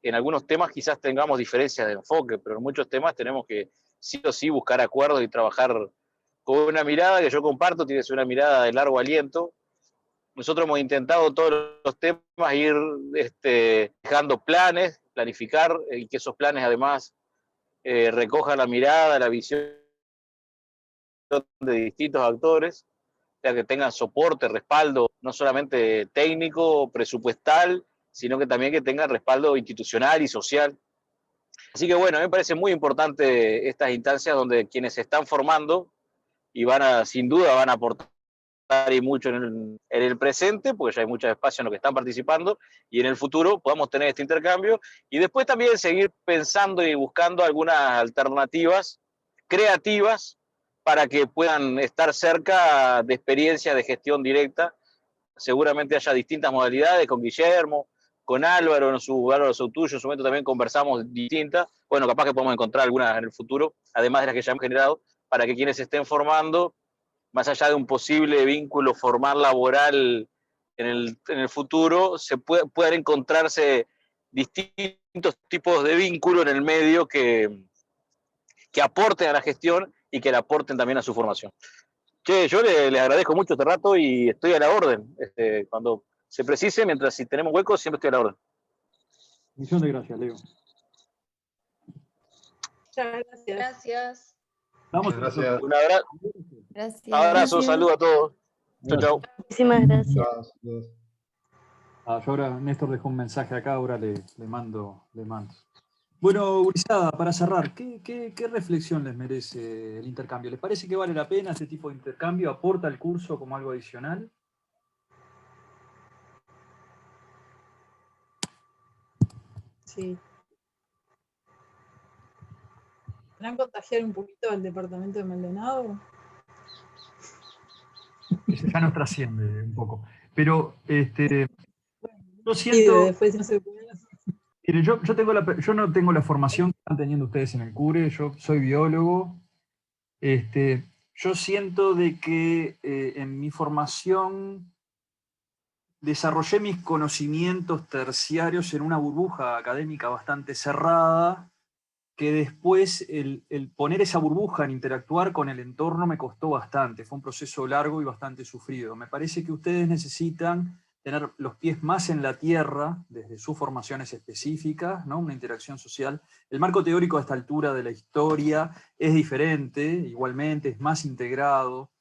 En algunos temas quizás tengamos diferencias de enfoque, pero en muchos temas tenemos que sí o sí buscar acuerdos y trabajar con una mirada que yo comparto, tiene que ser una mirada de largo aliento. Nosotros hemos intentado todos los temas ir dejando planes, planificar, y que esos planes además recojan la mirada, la visión de distintos actores, o sea, que tengan soporte, respaldo, no solamente técnico, presupuestal, sino que también que tengan respaldo institucional y social. Así que bueno, a mí me parece muy importante estas instancias donde quienes se están formando y sin duda van a aportar y mucho en el presente, porque ya hay muchos espacios en los que están participando, y en el futuro podamos tener este intercambio, y después también seguir pensando y buscando algunas alternativas creativas para que puedan estar cerca de experiencias de gestión directa. Seguramente haya distintas modalidades con Guillermo, con Álvaro, Álvaro Soutuyo, en su momento también conversamos distintas. Bueno, capaz que podemos encontrar algunas en el futuro, además de las que ya hemos generado, para que quienes se estén formando, más allá de un posible vínculo formal laboral en el futuro, puedan encontrarse distintos tipos de vínculos en el medio que aporten a la gestión y que le aporten también a su formación. Che, yo les agradezco mucho este rato y estoy a la orden. Cuando se precise, mientras si tenemos huecos, siempre estoy a la orden. Millón de gracias, Leo. Muchas gracias. Gracias. Vamos, Gracias. Un abrazo, Gracias. abrazo, saludo a todos. Chau, chau. Muchísimas gracias. Saludos. yo ahora, Néstor dejó un mensaje acá, ahora le mando. Bueno, gurizada, para cerrar, ¿qué reflexión les merece el intercambio? ¿Les parece que vale la pena este tipo de intercambio? ¿Aporta el curso como algo adicional? Sí. ¿Podrán contagiar un poquito al departamento de Maldonado? Eso ya nos trasciende un poco. Pero yo Sí, siento... después no se puede hacer. Mire, yo no tengo la formación que están teniendo ustedes en el CURE, yo soy biólogo. Yo siento de que en mi formación desarrollé mis conocimientos terciarios en una burbuja académica bastante cerrada, que después el poner esa burbuja en interactuar con el entorno me costó bastante. Fue un proceso largo y bastante sufrido. Me parece que ustedes necesitan tener los pies más en la tierra, desde sus formaciones específicas, ¿no? Una interacción social. El marco teórico a esta altura de la historia es diferente, igualmente, es más integrado,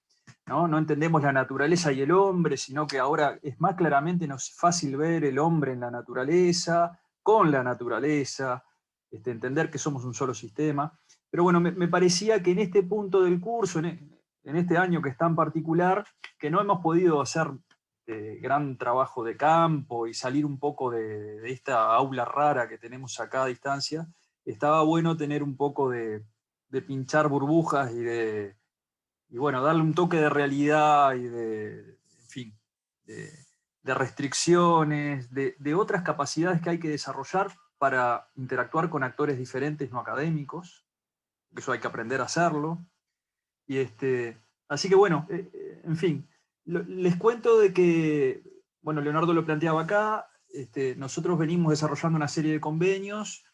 ¿no? No entendemos la naturaleza y el hombre, sino que ahora es más claramente nos es fácil ver el hombre en la naturaleza, con la naturaleza, entender que somos un solo sistema. Pero bueno, me parecía que en este punto del curso, en este año que es tan particular, que no hemos podido hacer gran trabajo de campo y salir un poco de esta aula rara que tenemos acá a distancia, estaba bueno tener un poco de pinchar burbujas y bueno, darle un toque de realidad y en fin, de restricciones, de otras capacidades que hay que desarrollar para interactuar con actores diferentes no académicos. Eso hay que aprender a hacerlo. Y así que bueno, en fin, les cuento de que, bueno, Leonardo lo planteaba acá, nosotros venimos desarrollando una serie de convenios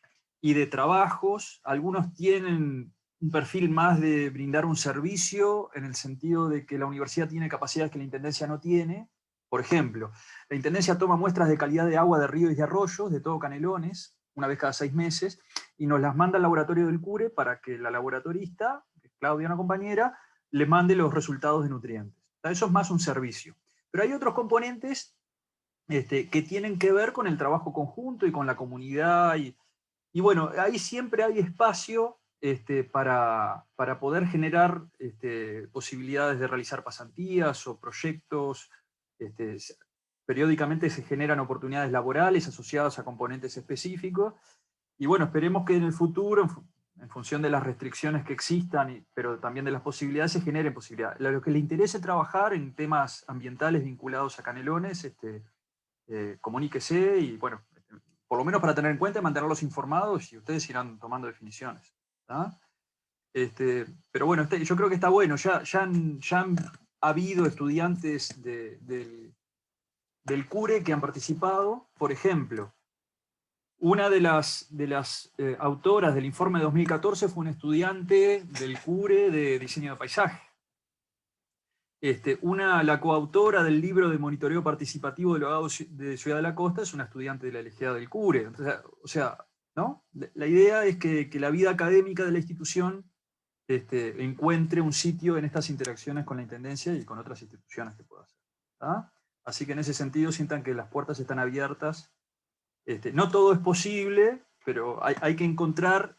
y de trabajos. Algunos tienen un perfil más de brindar un servicio, en el sentido de que la universidad tiene capacidades que la Intendencia no tiene. Por ejemplo, la Intendencia toma muestras de calidad de agua de ríos y arroyos, de todo Canelones, una vez cada 6 meses, y nos las manda al laboratorio del CURE para que la laboratorista, Claudia, una compañera, le mande los resultados de nutrientes. Eso es más un servicio. Pero hay otros componentes que tienen que ver con el trabajo conjunto y con la comunidad, y bueno, ahí siempre hay espacio para poder generar posibilidades de realizar pasantías o proyectos. Periódicamente se generan oportunidades laborales asociadas a componentes específicos, y bueno, esperemos que en el futuro, en función de las restricciones que existan, pero también de las posibilidades, se generen posibilidades. A los que les interese trabajar en temas ambientales vinculados a Canelones, comuníquese, y bueno, por lo menos para tener en cuenta y mantenerlos informados, y ustedes irán tomando definiciones. ¿Tá? Pero bueno, yo creo que está bueno. Ya han habido estudiantes del CURE que han participado. Por ejemplo, una de las autoras del informe de 2014 fue un estudiante del CURE de diseño de paisaje. La coautora del libro de monitoreo participativo del Abogado de Ciudad de la Costa es una estudiante de la Elegida del CURE. Entonces, o sea, ¿no? La idea es que la vida académica de la institución encuentre un sitio en estas interacciones con la Intendencia y con otras instituciones que pueda hacer. ¿Tá? Así que en ese sentido sientan que las puertas están abiertas. No todo es posible, pero hay que encontrar.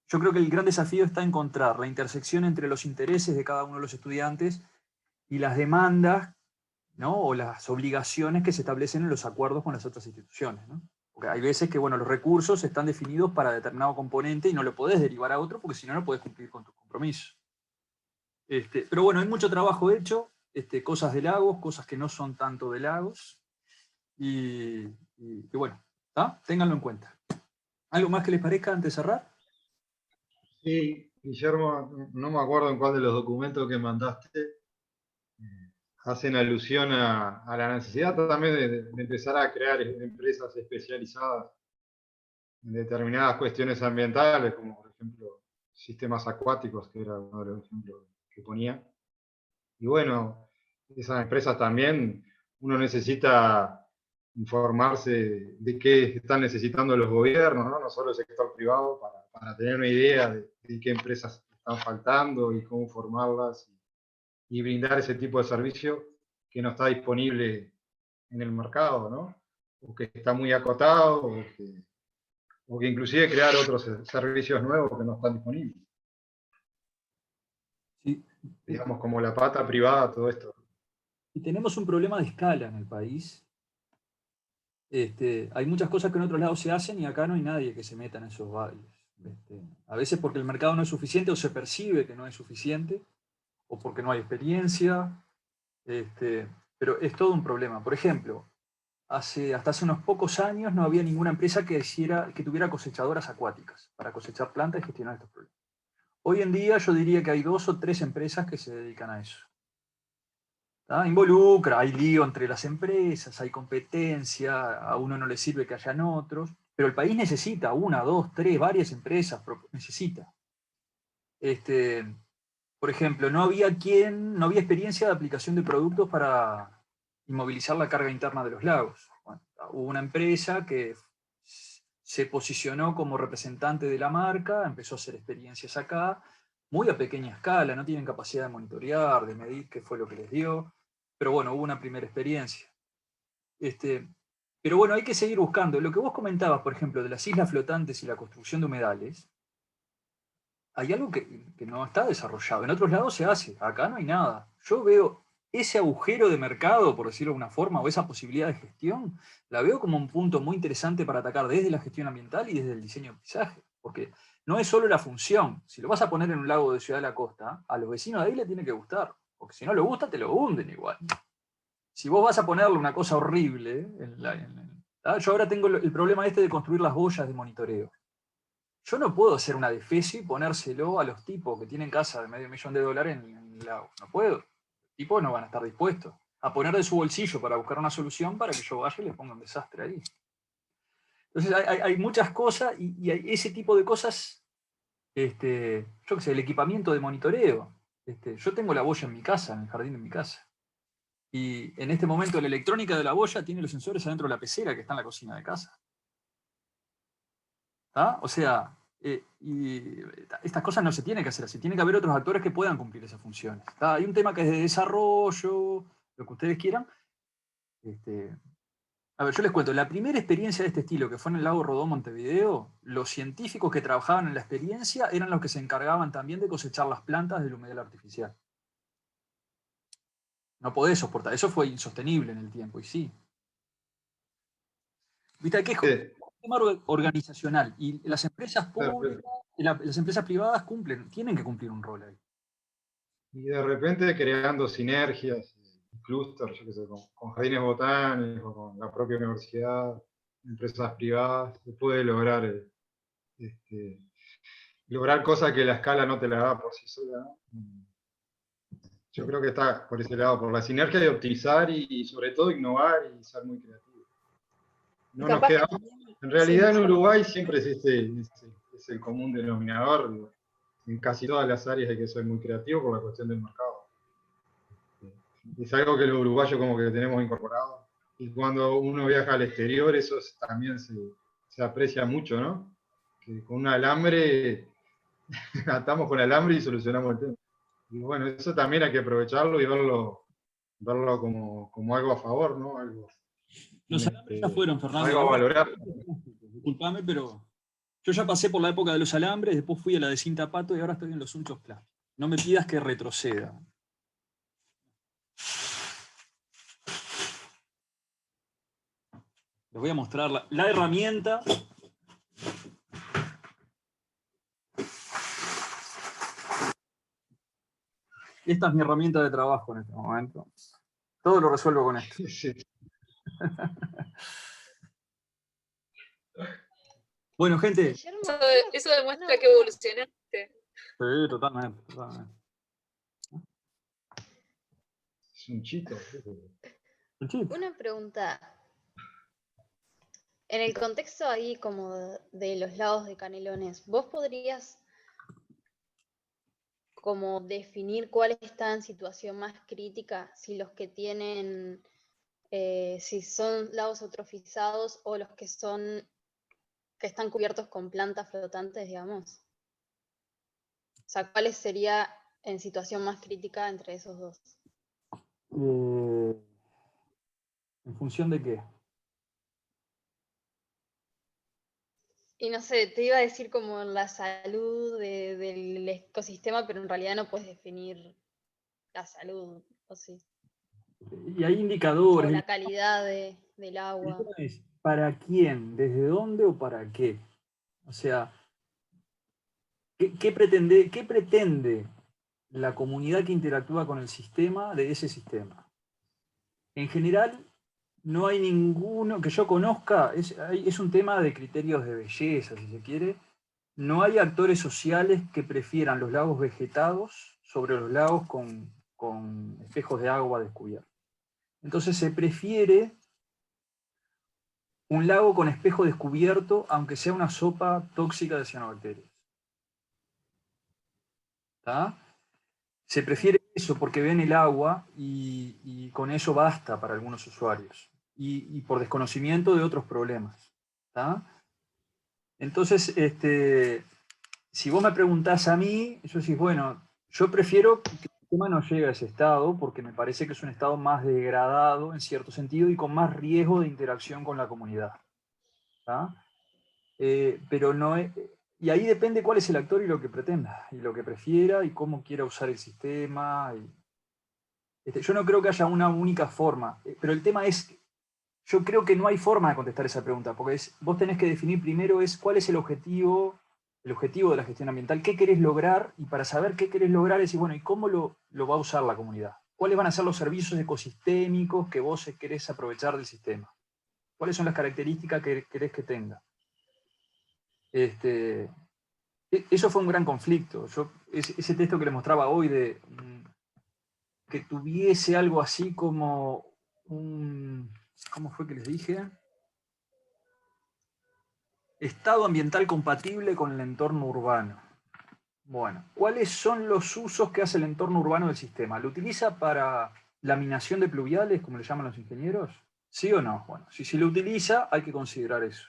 Yo creo que el gran desafío está encontrar la intersección entre los intereses de cada uno de los estudiantes y las demandas, ¿no? O las obligaciones que se establecen en los acuerdos con las otras instituciones, ¿no? Porque hay veces que, bueno, los recursos están definidos para determinado componente y no lo podés derivar a otro, porque si no, no podés cumplir con tus compromisos. Pero bueno, hay mucho trabajo hecho, cosas de Lagos, cosas que no son tanto de Lagos, y bueno, ¿tá? Ténganlo en cuenta. ¿Algo más que les parezca antes de cerrar? Sí, Guillermo, no me acuerdo en cuál de los documentos que mandaste hacen alusión a la necesidad también de empezar a crear empresas especializadas en determinadas cuestiones ambientales, como por ejemplo sistemas acuáticos, que era uno de los ejemplos que ponía. Y bueno, esas empresas también, uno necesita informarse de qué están necesitando los gobiernos, no solo el sector privado, para tener una idea de qué empresas están faltando y cómo formarlas y brindar ese tipo de servicio que no está disponible en el mercado, ¿no? O que está muy acotado, o que inclusive crear otros servicios nuevos que no están disponibles. Sí. Digamos, como la pata privada, todo esto. Y tenemos un problema de escala en el país. Hay muchas cosas que en otros lados se hacen y acá no hay nadie que se meta en esos bailes. A veces porque el mercado no es suficiente o se percibe que no es suficiente, o porque no hay experiencia, pero es todo un problema. Por ejemplo, hasta hace unos pocos años no había ninguna empresa que tuviera cosechadoras acuáticas para cosechar plantas y gestionar estos problemas. Hoy en día yo diría que hay 2 o 3 empresas que se dedican a eso. ¿Tá? Involucra, hay lío entre las empresas, hay competencia, a uno no le sirve que hayan otros, pero el país necesita 1, 2, 3, varias empresas, necesita. Por ejemplo, no había experiencia de aplicación de productos para inmovilizar la carga interna de los lagos. Bueno, hubo una empresa que se posicionó como representante de la marca, empezó a hacer experiencias acá, muy a pequeña escala, no tienen capacidad de monitorear, de medir qué fue lo que les dio, pero bueno, hubo una primera experiencia. Pero bueno, hay que seguir buscando. Lo que vos comentabas, por ejemplo, de las islas flotantes y la construcción de humedales, hay algo que no está desarrollado. En otros lados se hace, acá no hay nada. Yo veo ese agujero de mercado, por decirlo de alguna forma, o esa posibilidad de gestión, la veo como un punto muy interesante para atacar desde la gestión ambiental y desde el diseño de paisaje. Porque no es solo la función. Si lo vas a poner en un lago de Ciudad de la Costa, a los vecinos de ahí le tiene que gustar. Porque si no le gusta, te lo hunden igual. Si vos vas a ponerle una cosa horrible, yo ahora tengo el problema de construir las boyas de monitoreo. Yo no puedo hacer una defeso y ponérselo a los tipos que tienen casa de $500,000 en el lago. No puedo. Los tipos no van a estar dispuestos a poner de su bolsillo para buscar una solución para que yo vaya y les ponga un desastre ahí. Entonces hay muchas cosas y hay ese tipo de cosas, yo qué sé, el equipamiento de monitoreo. Yo tengo la boya en mi casa, en el jardín de mi casa. Y en este momento la electrónica de la boya tiene los sensores adentro de la pecera que está en la cocina de casa. ¿Ah? O sea, estas cosas no se tienen que hacer así. Tiene que haber otros actores que puedan cumplir esas funciones. ¿Está? Hay un tema que es de desarrollo, lo que ustedes quieran. A ver, yo les cuento, la primera experiencia de este estilo, que fue en el lago Rodó, Montevideo, los científicos que trabajaban en la experiencia eran los que se encargaban también de cosechar las plantas del humedal artificial. No podés soportar, eso fue insostenible en el tiempo, y sí. ¿Viste? Que es un tema organizacional, y las empresas públicas, las empresas privadas tienen que cumplir un rol ahí. Y de repente creando sinergias, clústeres, yo qué sé, con jardines botánicos, con la propia universidad, empresas privadas, se puede lograr lograr cosas que la escala no te la da por sí sola, ¿no? Yo creo que está por ese lado, por la sinergia de optimizar y sobre todo innovar y ser muy creativo. No nos queda, en realidad en Uruguay siempre es el común denominador. En casi todas las áreas hay que ser muy creativo por la cuestión del mercado. Es algo que los uruguayos como que tenemos incorporado. Y cuando uno viaja al exterior, eso también se aprecia mucho, ¿no? Que con un alambre, atamos con alambre y solucionamos el tema. Y bueno, eso también hay que aprovecharlo y verlo como algo a favor, ¿no? Los alambres ya fueron, Fernando. Algo a valorar. Disculpame, pero yo ya pasé por la época de los alambres, después fui a la de cinta pato y ahora estoy en los unchos plásticos. No me pidas que retroceda. Les voy a mostrar la herramienta. Esta es mi herramienta de trabajo en este momento. Todo lo resuelvo con esto. Sí. Bueno, gente. Eso demuestra que evolucionaste. Sí, totalmente. Es un chito. Una pregunta. En el contexto ahí como de los lagos de Canelones, ¿vos podrías como definir cuál está en situación más crítica? Si los que tienen, si son lagos eutrofizados o los que están cubiertos con plantas flotantes, digamos. O sea, ¿cuál sería en situación más crítica entre esos dos? ¿En función de qué? Y no sé, te iba a decir como la salud del ecosistema, pero en realidad no puedes definir la salud, ¿o sí? Y hay indicadores. O la calidad del agua. El tema es, ¿para quién? ¿Desde dónde o para qué? O sea, ¿qué pretende la comunidad que interactúa con el sistema de ese sistema? En general, no hay ninguno que yo conozca, es un tema de criterios de belleza, si se quiere. No hay actores sociales que prefieran los lagos vegetados sobre los lagos con espejos de agua descubiertos. Entonces se prefiere un lago con espejo descubierto, aunque sea una sopa tóxica de cianobacterias. ¿Está? Se prefiere eso, porque ven el agua y con eso basta para algunos usuarios. Y por desconocimiento de otros problemas. ¿Tá? Entonces, si vos me preguntás a mí, yo decís, bueno, yo prefiero que el tema no llegue a ese estado, porque me parece que es un estado más degradado en cierto sentido y con más riesgo de interacción con la comunidad. ¿Tá? Pero no es, y ahí depende cuál es el actor y lo que pretenda, y lo que prefiera, y cómo quiera usar el sistema. Yo no creo que haya una única forma, pero el tema es, yo creo que no hay forma de contestar esa pregunta, porque vos tenés que definir primero cuál es el objetivo de la gestión ambiental, qué querés lograr, y para saber qué querés lograr, es bueno, ¿y cómo lo va a usar la comunidad? ¿Cuáles van a ser los servicios ecosistémicos que vos querés aprovechar del sistema? ¿Cuáles son las características que querés que tenga? Eso fue un gran conflicto. Ese texto que les mostraba hoy de que tuviese algo así como un... ¿Cómo fue que les dije? Estado ambiental compatible con el entorno urbano. Bueno, ¿cuáles son los usos que hace el entorno urbano del sistema? ¿Lo utiliza para laminación de pluviales, como le llaman los ingenieros? ¿Sí o no? Bueno, si lo utiliza, hay que considerar eso.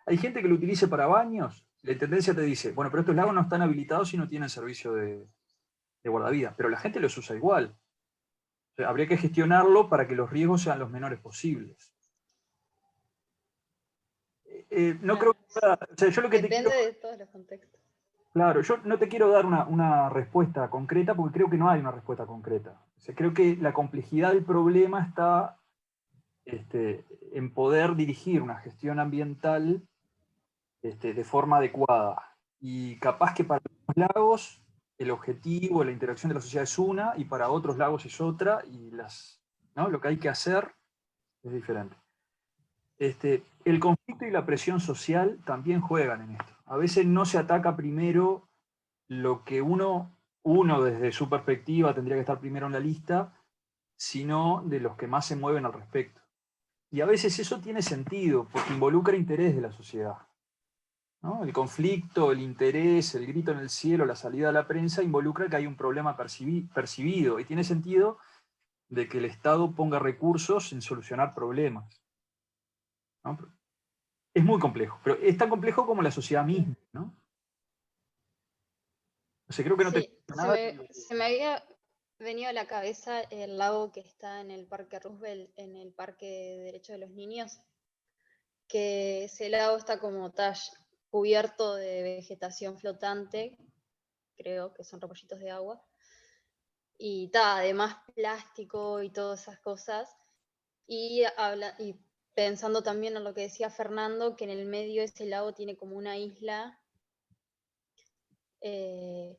Hay gente que lo utilice para baños. La intendencia te dice, bueno, pero estos lagos no están habilitados y no tienen servicio de guardavidas, pero la gente los usa igual. O sea, habría que gestionarlo para que los riesgos sean los menores posibles. No creo que... O sea, yo lo que Depende de todos los contextos. Claro, yo no te quiero dar una respuesta concreta porque creo que no hay una respuesta concreta. O sea, creo que la complejidad del problema está en poder dirigir una gestión ambiental de forma adecuada. Y capaz que para los lagos el objetivo, la interacción de la sociedad es una, y para otros lagos es otra, y lo que hay que hacer es diferente. El conflicto y la presión social también juegan en esto. A veces no se ataca primero lo que uno desde su perspectiva tendría que estar primero en la lista, sino de los que más se mueven al respecto. Y a veces eso tiene sentido, porque involucra interés de la sociedad, ¿no? El conflicto, el interés, el grito en el cielo, la salida a la prensa, involucra que hay un problema percibido, y tiene sentido de que el Estado ponga recursos en solucionar problemas, ¿no? Es muy complejo, pero es tan complejo como la sociedad misma, ¿no? O sea, creo que no Sí, nada. se me había venido a la cabeza el lago que está en el Parque Roosevelt, en el Parque de Derechos de los Niños, que ese lago está como cubierto de vegetación flotante, creo que son repollitos de agua, y además plástico y todas esas cosas, y pensando también en lo que decía Fernando, que en el medio de ese lago tiene como una isla, que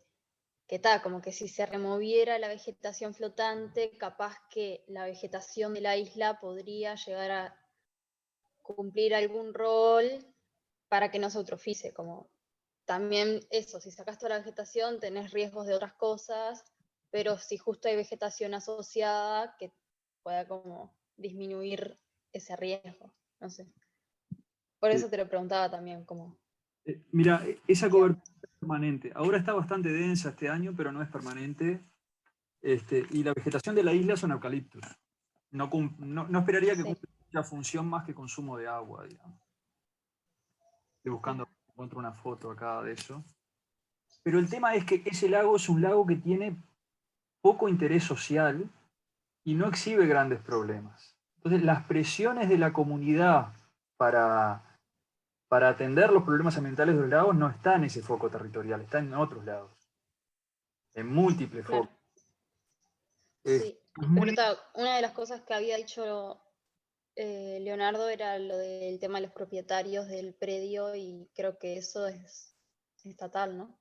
como que si se removiera la vegetación flotante, capaz que la vegetación de la isla podría llegar a cumplir algún rol para que no se eutrofice, como también eso, si sacas toda la vegetación tenés riesgos de otras cosas, pero si justo hay vegetación asociada que pueda como disminuir ese riesgo, no sé. Por eso te lo preguntaba también, como... Mira, esa cobertura es permanente. Ahora está bastante densa este año, pero no es permanente. Y la vegetación de la isla son eucaliptos. No esperaría que cumpla mucha función más que consumo de agua, digamos. Estoy buscando, encuentro una foto acá de eso. Pero el tema es que ese lago es un lago que tiene poco interés social y no exhibe grandes problemas. Entonces, las presiones de la comunidad para atender los problemas ambientales de los lagos no está en ese foco territorial, está en otros lados, en múltiples focos. Sí, pero una de las cosas que había dicho Leonardo era lo del tema de los propietarios del predio, y creo que eso es estatal, ¿no?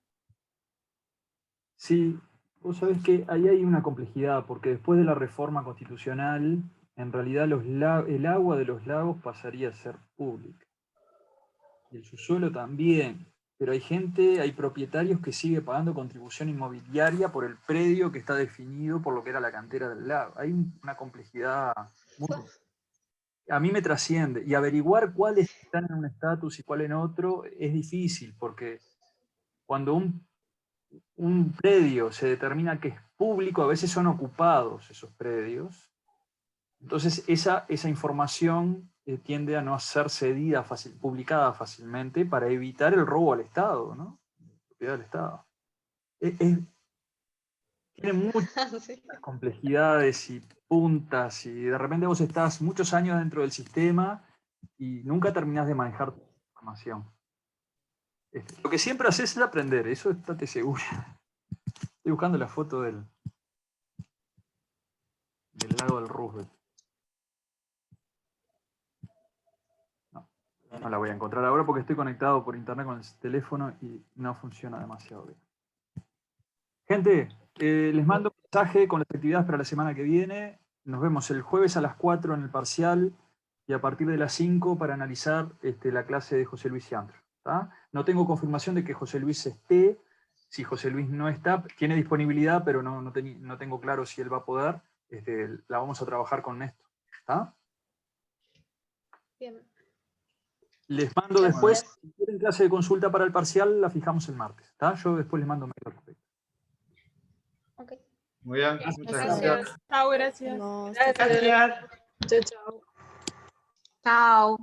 Sí, vos sabés que ahí hay una complejidad, porque después de la reforma constitucional, en realidad el agua de los lagos pasaría a ser pública. Y el subsuelo también. Pero hay propietarios que siguen pagando contribución inmobiliaria por el predio que está definido por lo que era la cantera del lago. Hay una complejidad a mí me trasciende. Y averiguar cuáles están en un estatus y cuál en otro es difícil, porque cuando un predio se determina que es público, a veces son ocupados esos predios. Entonces esa información tiende a no ser cedida, publicada fácilmente para evitar el robo al Estado, ¿no? Propiedad del Estado. Tiene muchas Sí. complejidades y puntas, y de repente vos estás muchos años dentro del sistema y nunca terminás de manejar tu información. Lo que siempre haces es aprender, eso estate seguro. Estoy buscando la foto del lago del Roosevelt. No la voy a encontrar ahora porque estoy conectado por internet con el teléfono y no funciona demasiado bien. Gente, les mando un mensaje con las actividades para la semana que viene. Nos vemos el jueves a las 4 en el parcial y a partir de las 5 para analizar la clase de José Luis Ciantro. No tengo confirmación de que José Luis esté. Si José Luis no está, tiene disponibilidad, pero no tengo claro si él va a poder. La vamos a trabajar con Néstor. ¿Está? Bien. Les mando después, si quieren clase de consulta para el parcial, la fijamos el martes. ¿Está? Yo después les mando mail al respecto. Okay. Muy bien, muchas gracias. Chao, gracias. Nos- Gracias. Chao, chao. Chao.